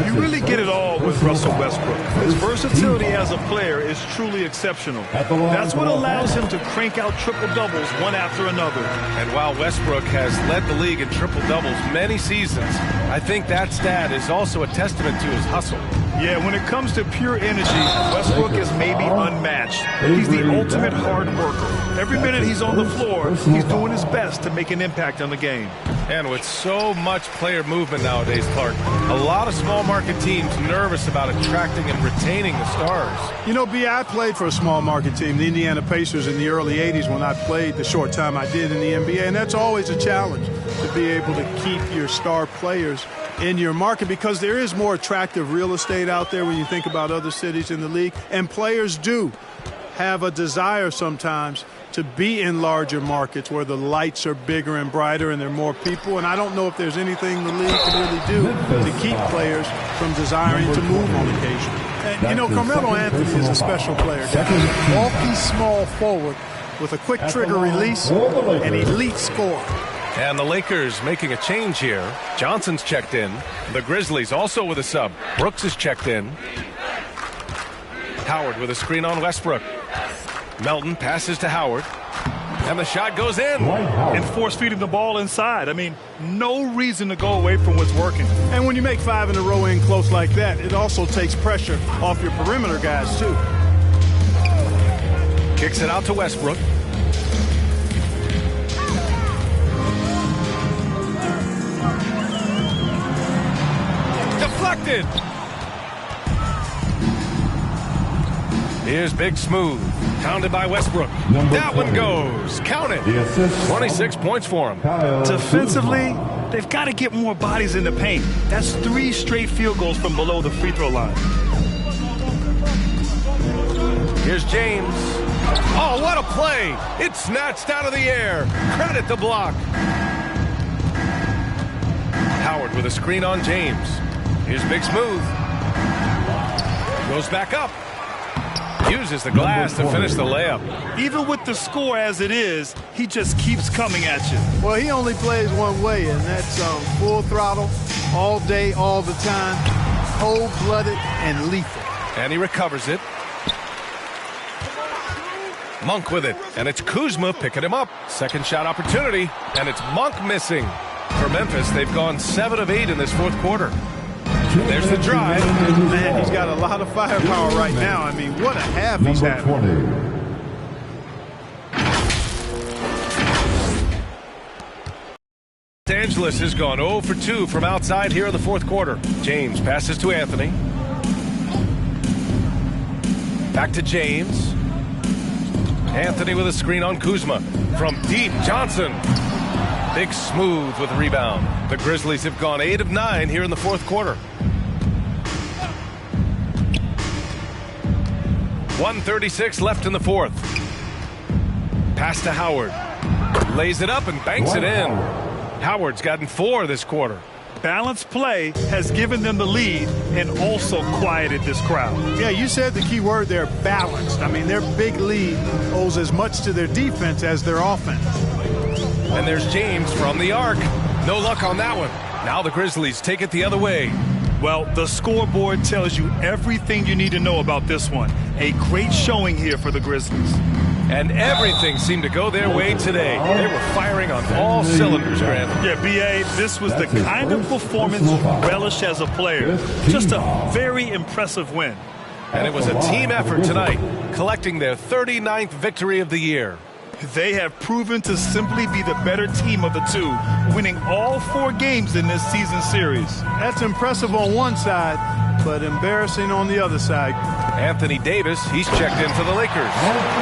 You really get it all with Russell Westbrook. His versatility as a player is truly exceptional. That's what allows him to crank out triple-doubles one after another.
And while Westbrook has led the league in triple-doubles many seasons, I think that stat is also a testament to his hustle.
Yeah, when it comes to pure energy, Westbrook is maybe unmatched. He's the ultimate hard worker. Every minute he's on the floor, he's doing his best to make an impact on the game.
And with so much player movement nowadays, Clark, a lot of small market teams nervous about attracting and retaining the stars.
You know, B, I played for a small market team, the Indiana Pacers, in the early 80s when I played the short time I did in the NBA, and that's always a challenge to be able to keep your star players in your market because there is more attractive real estate out there when you think about other cities in the league, and players do have a desire sometimes to be in larger markets where the lights are bigger and brighter and there are more people. And I don't know if there's anything the league can really do to keep players from desiring to move on occasion. And, you know, Carmelo Anthony is a special player. Bulky, small forward with a quick trigger release, an elite scorer.
And the Lakers making a change here. Johnson's checked in. The Grizzlies also with a sub. Brooks is checked in. Howard with a screen on Westbrook. Melton passes to Howard. And the shot goes in.
And force feeding the ball inside. I mean, no reason to go away from what's working.
And when you make 5 in a row in close like that, it also takes pressure off your perimeter guys, too.
Kicks it out to Westbrook. Deflected. Here's Big Smooth. Pounded by Westbrook. That one goes. Count it. 26 points for him.
Defensively, they've got to get more bodies in the paint. That's 3 straight field goals from below the free throw line.
Here's James. Oh, what a play. It's snatched out of the air. Credit the block. Howard with a screen on James. Here's Big Smooth. Goes back up. Uses the glass to finish the layup.
Even with the score as it is, he just keeps coming at you.
Well, he only plays one way, and that's full throttle, all day, all the time, cold-blooded and lethal.
And he recovers it. Monk with it, and it's Kuzma picking him up. Second shot opportunity, and it's Monk missing. For Memphis, they've gone 7 of 8 in this fourth quarter. There's the drive.
Man, he's got a lot of firepower right now. I mean, what a half he's having.
Los Angeles has gone 0 for 2 from outside here in the fourth quarter. James passes to Anthony. Back to James. Anthony with a screen on Kuzma. From deep, Johnson. Big Smooth with the rebound. The Grizzlies have gone 8 of 9 here in the fourth quarter. 1:36 left in the fourth. Pass to Howard. Lays it up and banks it in. Howard's gotten 4 this quarter.
Balanced play has given them the lead and also quieted this crowd.
Yeah, you said the key word there, balanced. I mean, their big lead owes as much to their defense as their offense.
And there's James from the arc. No luck on that one. Now the Grizzlies take it the other way.
Well, the scoreboard tells you everything you need to know about this one. A great showing here for the Grizzlies.
And everything seemed to go their way today. They were firing on all cylinders, Grant.
Yeah, B.A., this was the kind of performance you relish as a player. Just a very impressive win.
And it was a team effort tonight, collecting their 39th victory of the year.
They have proven to simply be the better team of the two, winning all 4 games in this season series.
That's impressive on one side, but embarrassing on the other side.
Anthony Davis, he's checked in for the Lakers.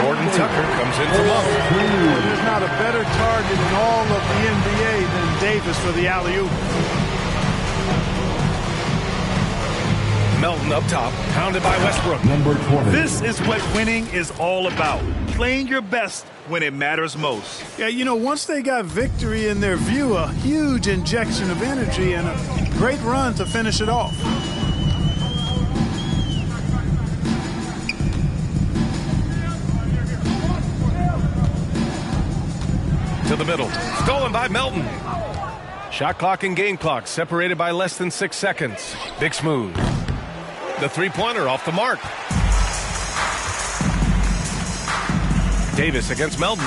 Gordon Tucker comes in for Monk.
Well, there's not a better target in all of the NBA than Davis for the alley-oop.
Melton up top, pounded by Westbrook.
Number 20.
This is what winning is all about. Playing your best when it matters most.
Yeah, you know, once they got victory in their view, a huge injection of energy and a great run to finish it off.
To the middle, stolen by Melton. Shot clock and game clock separated by less than 6 seconds. Big Smooth. The three-pointer off the mark. Davis against Melton.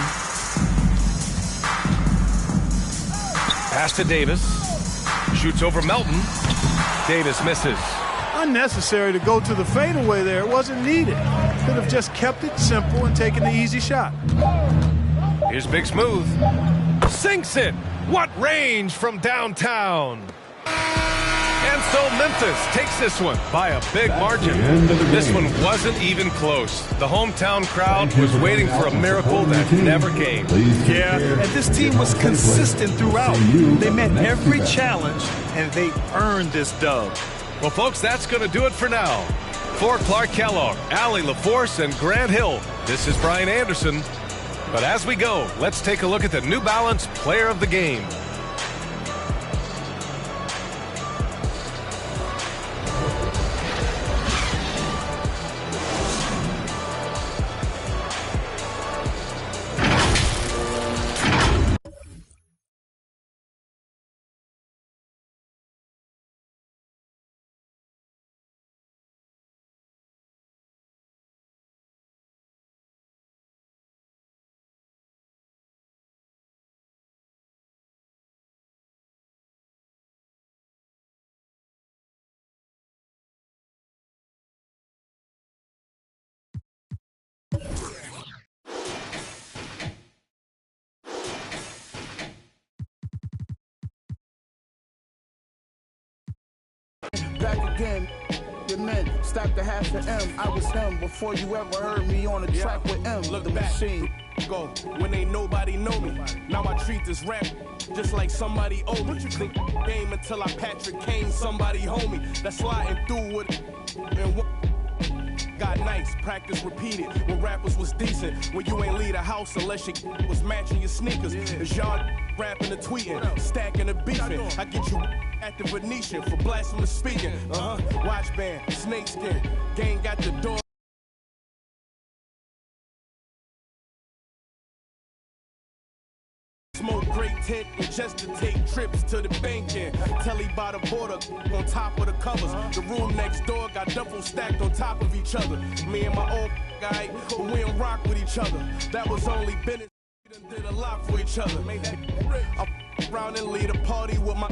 Pass to Davis. Shoots over Melton. Davis misses.
Unnecessary to go to the fadeaway there. It wasn't needed. Could have just kept it simple and taken the easy shot.
Here's Big Smooth. Sinks it. What range from downtown. And so Memphis takes this one by a big margin. This one wasn't even close. The hometown crowd was waiting for a miracle that never came.
Yeah, and this team was consistent throughout. They met every challenge, and they earned this dub.
Well, folks, that's going to do it for now. For Clark Kellogg, Allie LaForce, and Grant Hill, this is Brian Anderson. But as we go, let's take a look at the New Balance Player of the Game.
Back again, your men stacked the half of M. I was him before you ever heard me on the track with M.
Look
the
back,
machine.
Go when ain't nobody know me. Now I treat this rap just like somebody owe me. Think game until I Patrick Kane, somebody homie. That's sliding through with and what. Got nice, practice repeated when rappers was decent. When you ain't leave the house unless you was matching your sneakers. As y'all rapping and tweeting, stacking and beefing. I get you at the Venetian for blasphemous speaking. Watch band, snakeskin, gang got the door. Smoke great tent and just to take trips to the bank end. Telly by the border on top of the covers. The room next door got double stacked on top of each other. Me and my old guy, but we don't rock with each other. That was only business. We done did a lot for each other. I around and lead a party with my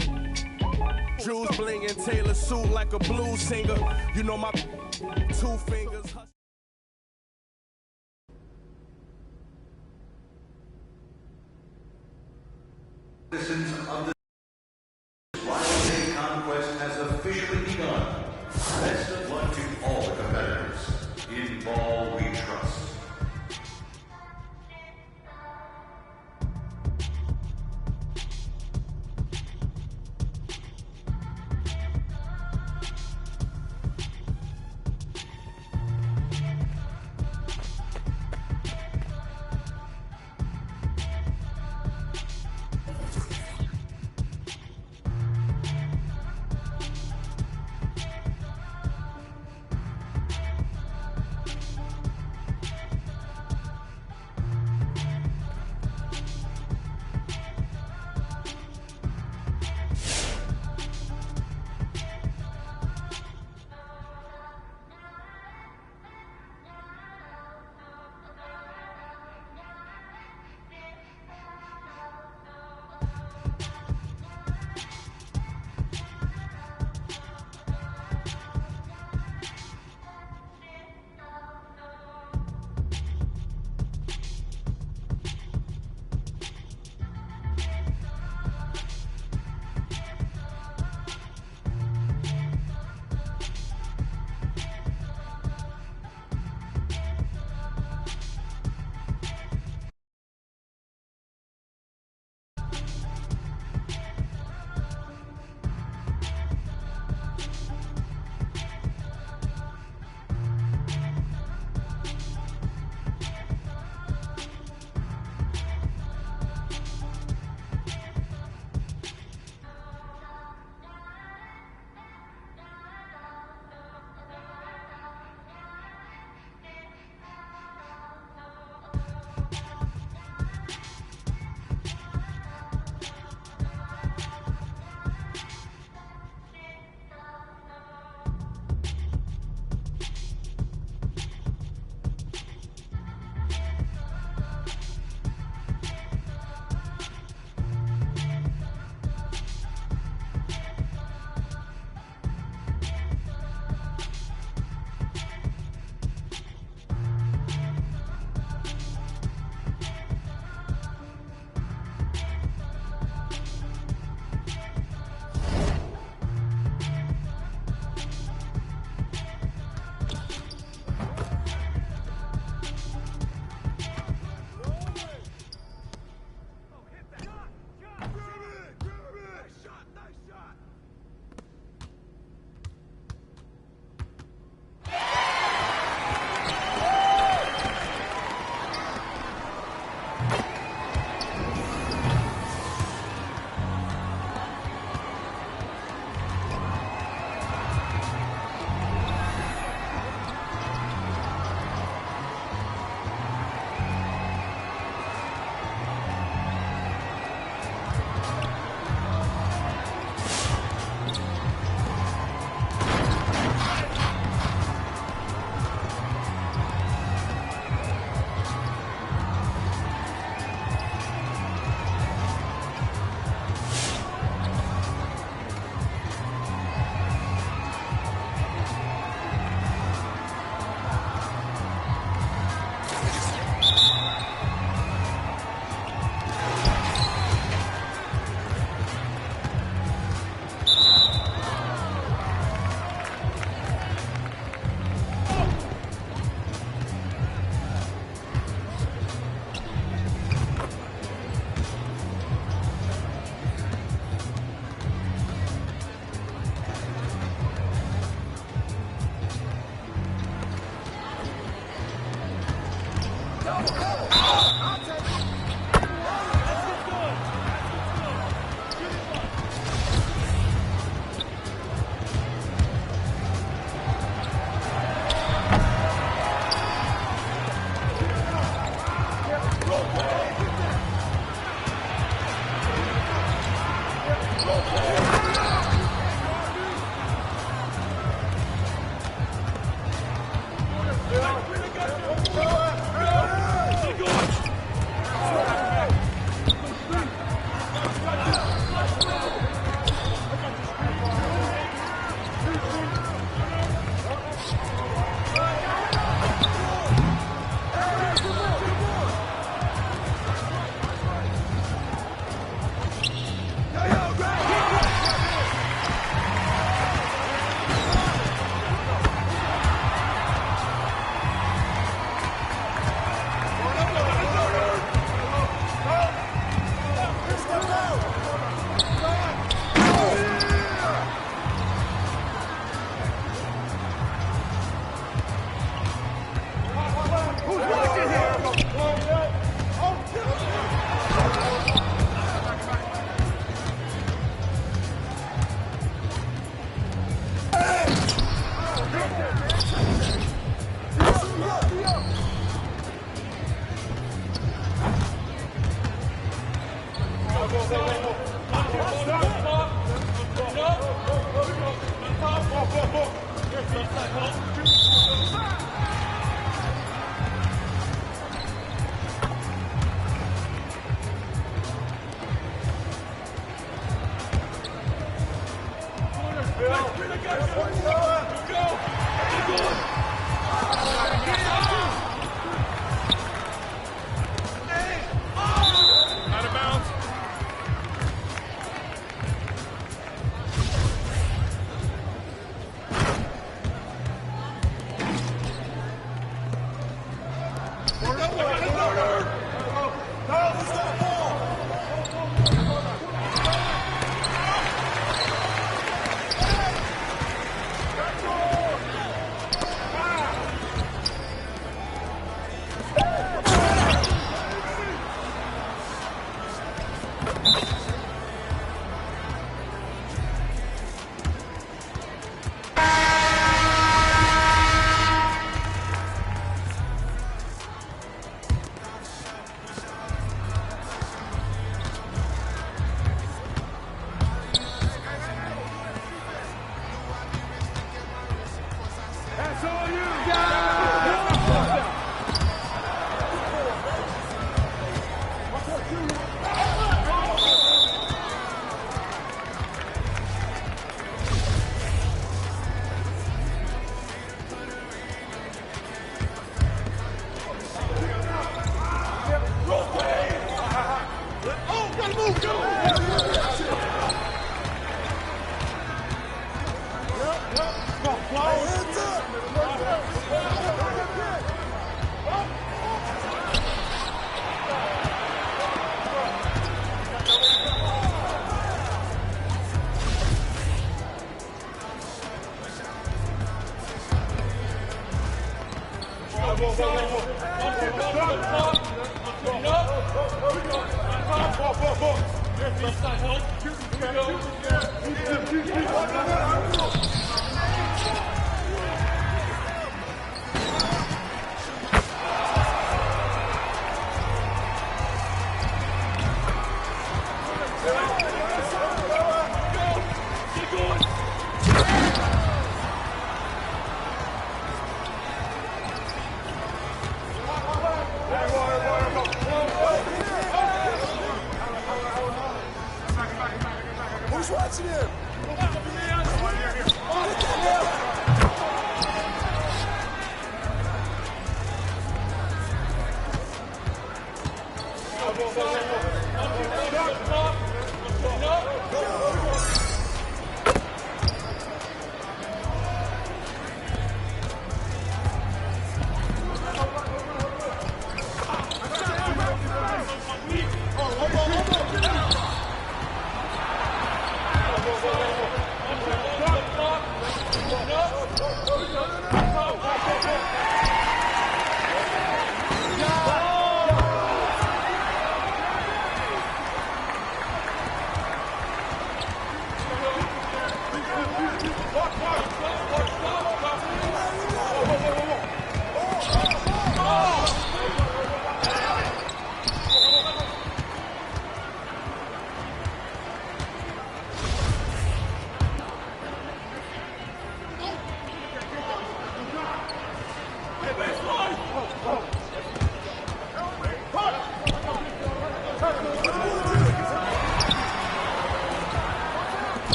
Jews blingin' Taylor suit like a blues singer. You know my 2 fingers.
Citizens of the Lions Day conquest has officially begun. Best of luck to all the competitors. In ball we trust.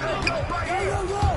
Go, go, go!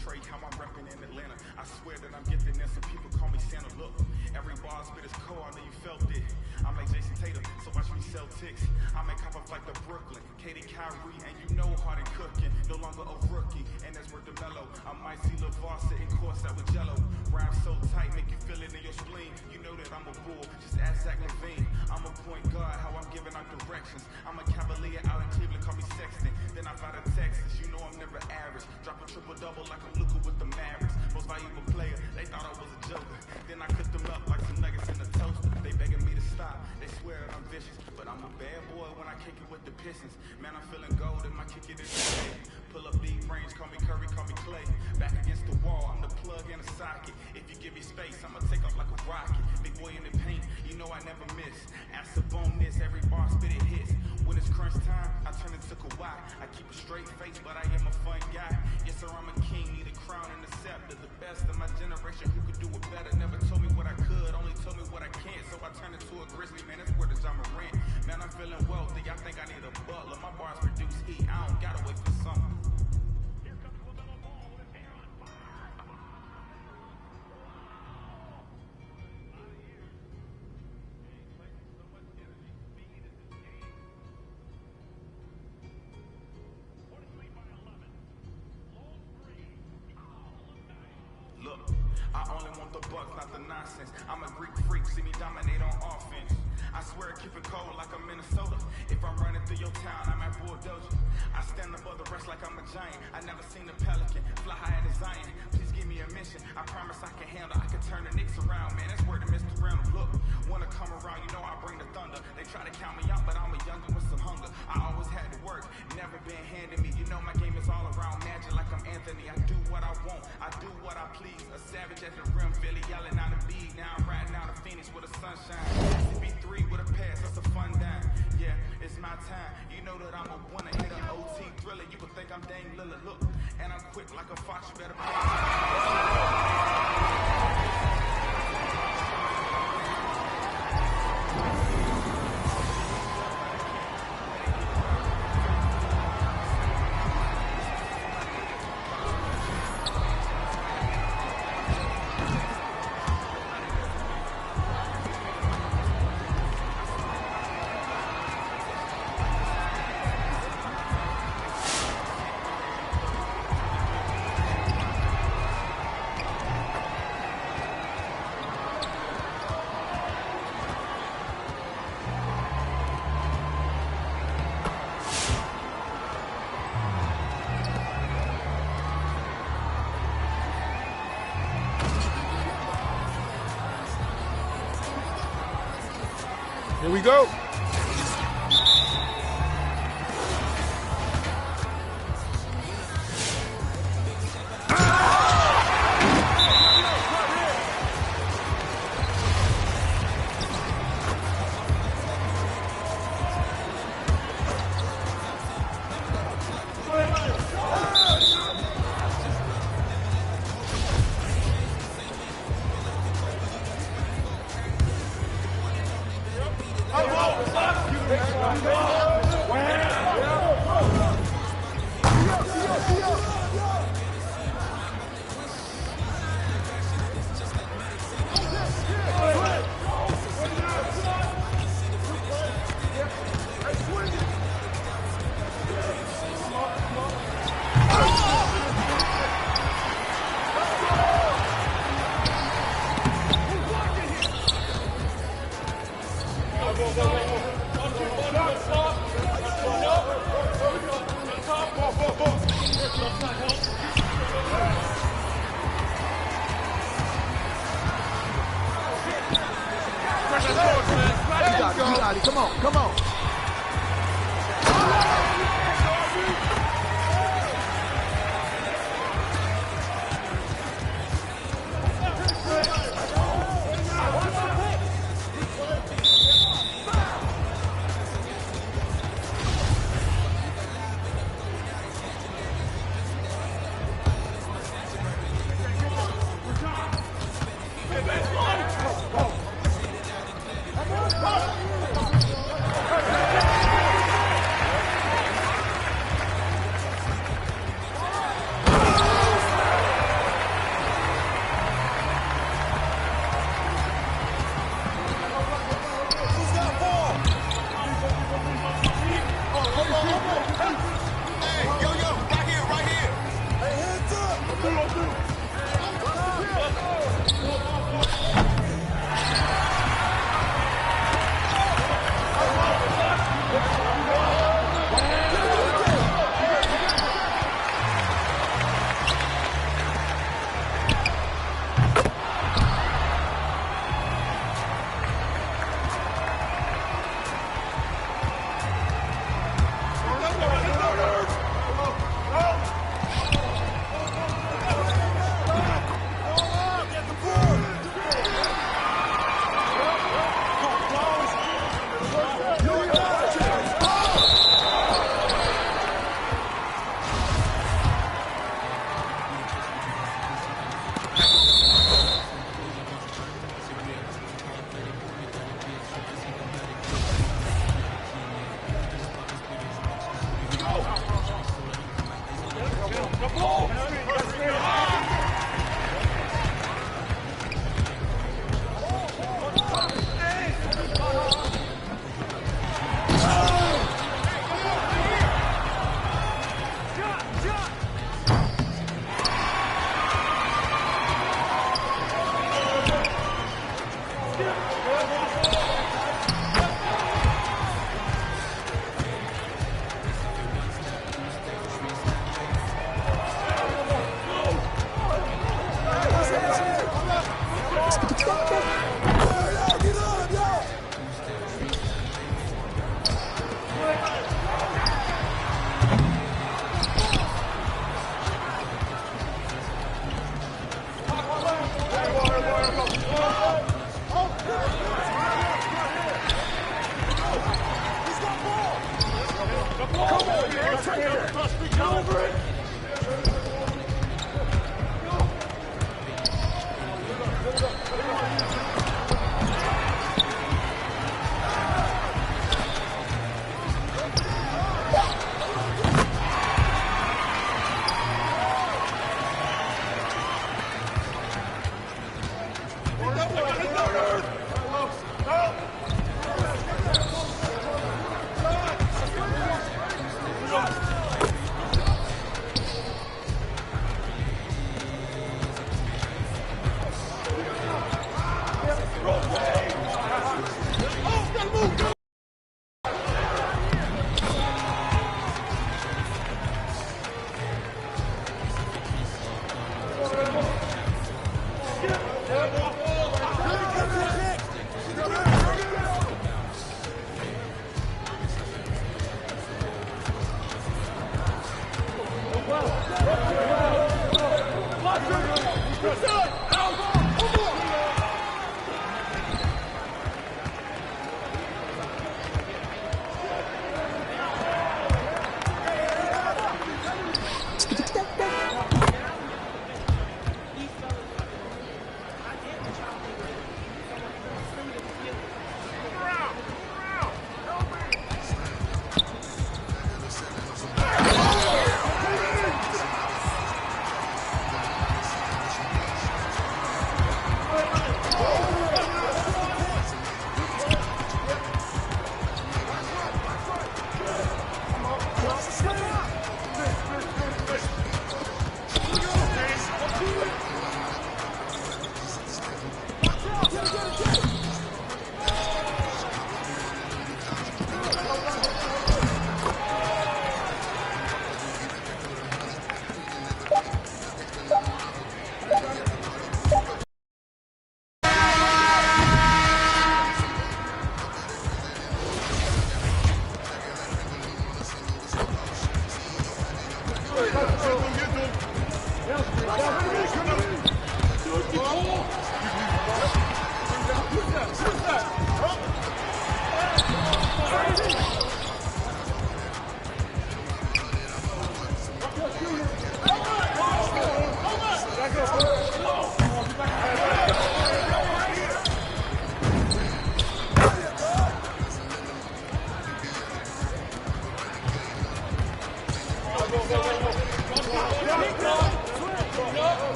straight how I'm repping in Atlanta. I swear that I'm getting there, some people call me Santa. Look, every bar spit is cold, I know you felt it. I'm like Jason Tatum, so watch me sell ticks. I make hop up like the Brooklyn, Katie Kyrie, and you know Harden cooking. No longer a rookie, and that's where DeMelo. I might see LeVar sitting courtside with Jello. Rhyme so tight, make you feel it in your spleen. You know that I'm a bull, just ask Zach LaVine. I'm a point guard, how I'm giving out directions. I'm a Cavalier out in Cleveland, call me Sexton. Then I fly to Texas, you know I'm never average. Drop a triple-double like I'm Luka with the Mavericks. Most valuable player, they thought I was a joker. Then I cooked them up like some nuggets in a toaster. They begging me to stop, they swear that I'm vicious. But I'm a bad boy when I kick it with the Pistons. Man, I'm feeling gold and my kick it is the pull up deep range, call me Curry, call me Clay. Back against the wall, I'm the plug in the socket. If you give me space, I'ma take off like a rocket. Big boy in the paint, you know I never miss. Ask up on this, every bar spit it hits. When it's crunch time, I turn into Kawhi. I keep a straight face, but I am a fun guy. Yes, sir, I'm a king, need a crown and a scepter. The best of my generation, who could do it better? Never told me what I could, only told me what I can't. So I turned into a Grizzly, man, that's where the John Morant. Man, I'm feeling wealthy, I think I need a butler. My bars produce heat, I don't gotta wait for something. Look, I only want the bucks, not the nonsense. I'm a Greek freak, see me dominate on offense. I swear I keep it cold like I'm Minnesota. If I'm running through your town, I might bulldoze you. I stand above the rest like I'm a giant. I never seen a pelican fly higher than Zion. Please give me a mission. I promise I can handle. I can turn the Knicks around, man. That's where the Mr. Brown look. Wanna come around, you know I bring the thunder. They try to count me out, but I'm a youngin' with some hunger. I always had to work, never been handed me. You know my game is all around magic like I'm Anthony. I do what I want, I do what I please. A savage at the rim, Philly yelling out a beat. Now I'm riding out of Phoenix with a sunshine. CB3 with a pass, that's a fun dime. Yeah, it's my time. You know that I'm a winner, hit an OT thriller. You would think I'm Dame Lillard. Look, and I'm quick like a fox. You better pay
Here we go.
Come on, come on.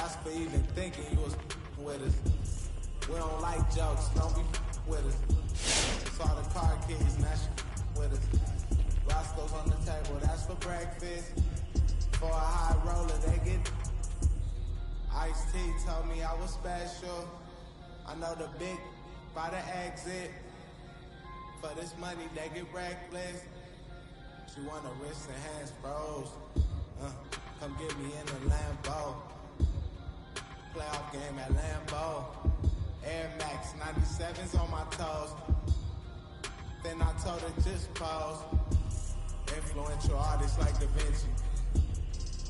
That's for even thinking you was with us. We don't like jokes, don't be with us. Saw the car keys, now she with us. Roscoe's on the table, that's for breakfast. For a high roller, they get. Ice-T told me I was special. I know the big by the exit. For this money, they get reckless. She want her wrists and hands froze. Come get me in the Lambo. Playoff game at Lambeau. Air Max 97s on my toes. Then I told her just pose. Influential artists like Da Vinci.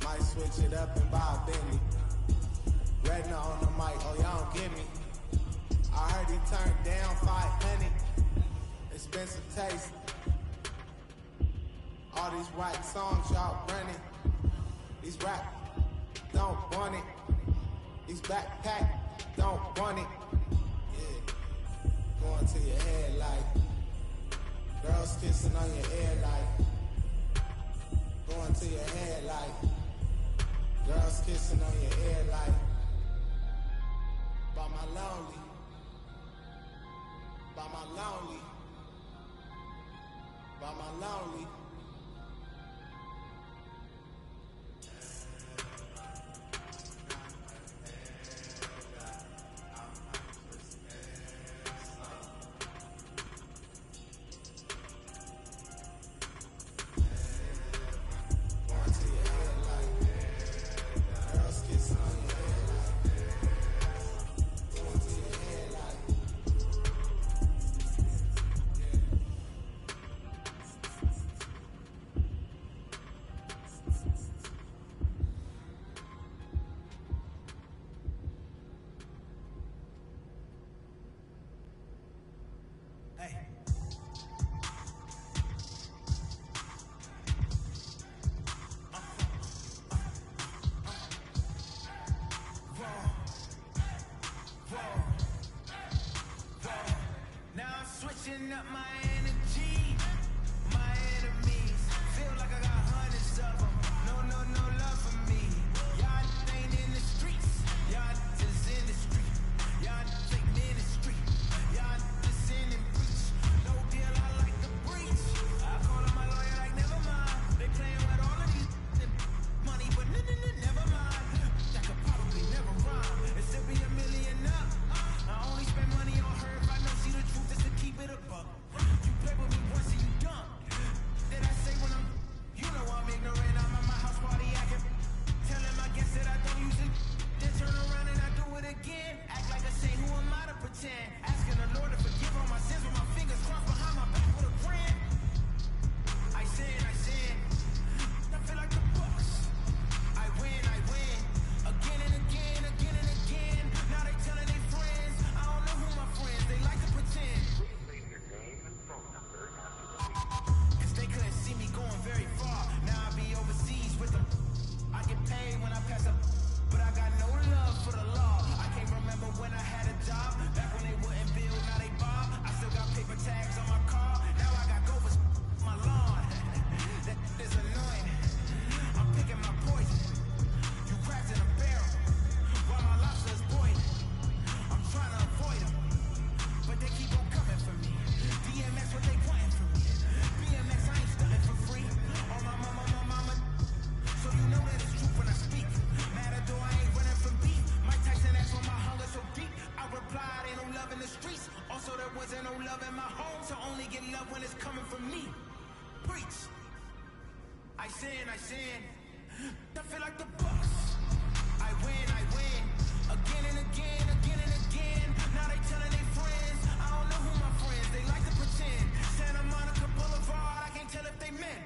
Might switch it up and buy a Bentley. Redna on the mic, oh y'all don't get me. I heard he turned down 500. Expensive taste. All these white songs y'all running. These rap don't want it. These backpack don't want it. Yeah. Going to your head like girls kissing on your ear like. Going to your head like girls kissing on your ear like. By my lonely. By my lonely. By my lonely.
Up my energy, my enemies feel like I got hundreds of them. No love for me. Y'all ain't in the streets, y'all just in the street. Y'all take ministry, y'all just in and preach. No deal, I like the breach. I call up my lawyer like never mind. They playing with all of these money, but never mind. That could probably never rhyme. It still be $1 million up. I only spend money on her if I know she the truth just to keep it a buck. You play with me once and you done. Did I say when I'm, you know I'm ignorant. I'm at my house party acting, telling my guests that I don't use it. Then turn around and I do it again. Act like I say, who am I to pretend? Asking the Lord to forgive all my sins with my fingers crossed behind my back with a grand. I sin. I feel like the Bucks. I win. Again and again. Now they telling their friends. I don't know who my friends. They like to pretend. Cause they couldn't see me going very far. Now I be overseas with them. I get paid when I pass up, but I got no love for the law. I can't remember when I had a job. Back when they wouldn't build, now they bob. I still got paper tags on my car. Now I got Govers my lawn. That is annoying. I'm picking my poison. You crabs in a barrel while my lobster is boiling. I'm trying to avoid them, but they keep on coming for me. DMX what they wanting from me. BMX I ain't stunting for free. On my mama. So you know that it's true when I speak. Matador I ain't running from beef. Mike Tyson asked for my hunger so deep. I replied ain't no love in the streets. Also there wasn't no love in my home. So only get love when it's coming from me. Preach. I sin. I feel like the Bucks. I win. Again and again. Now they telling their friends. I don't know who my friends. They like to pretend. Santa Monica Boulevard. I can't tell if they men.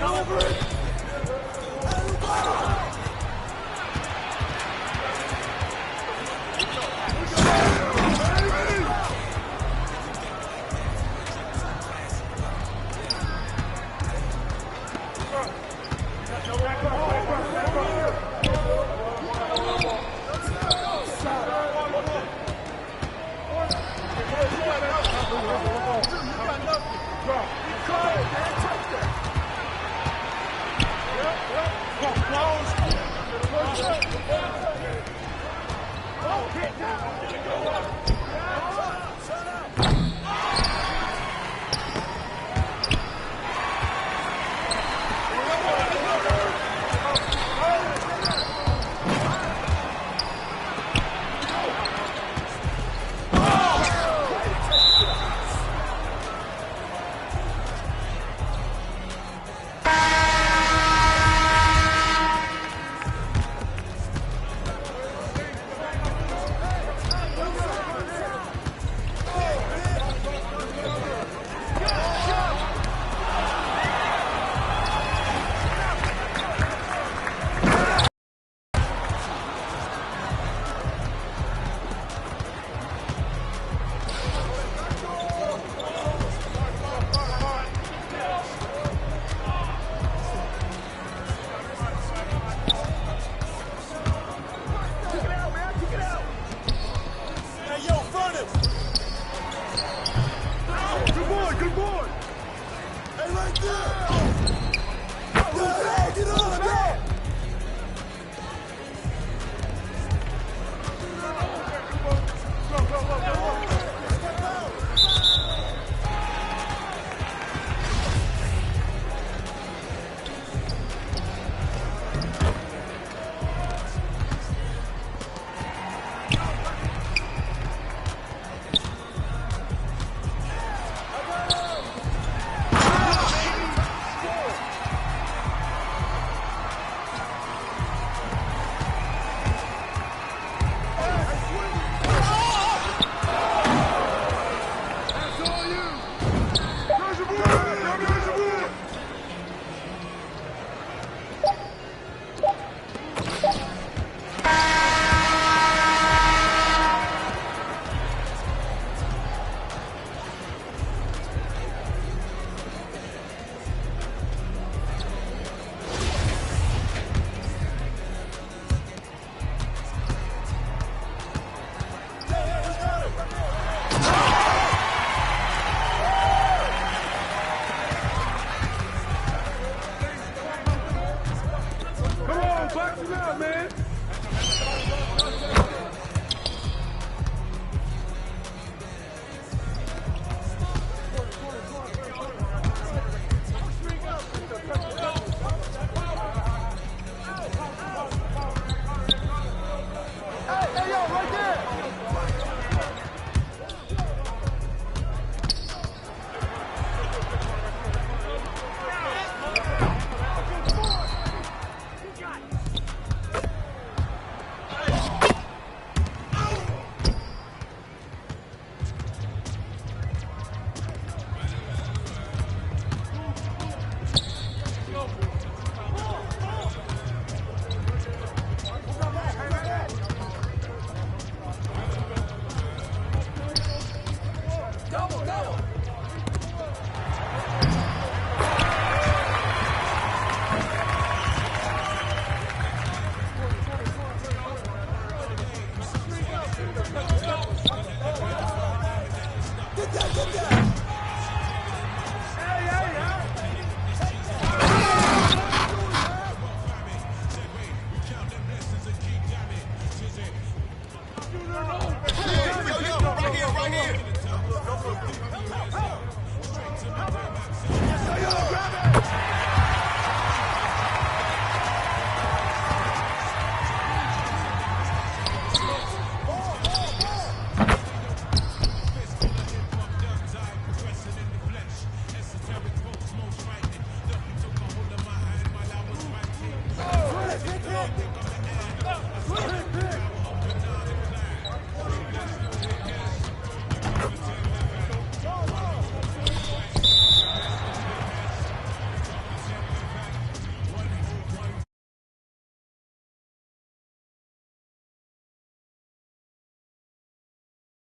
Over it.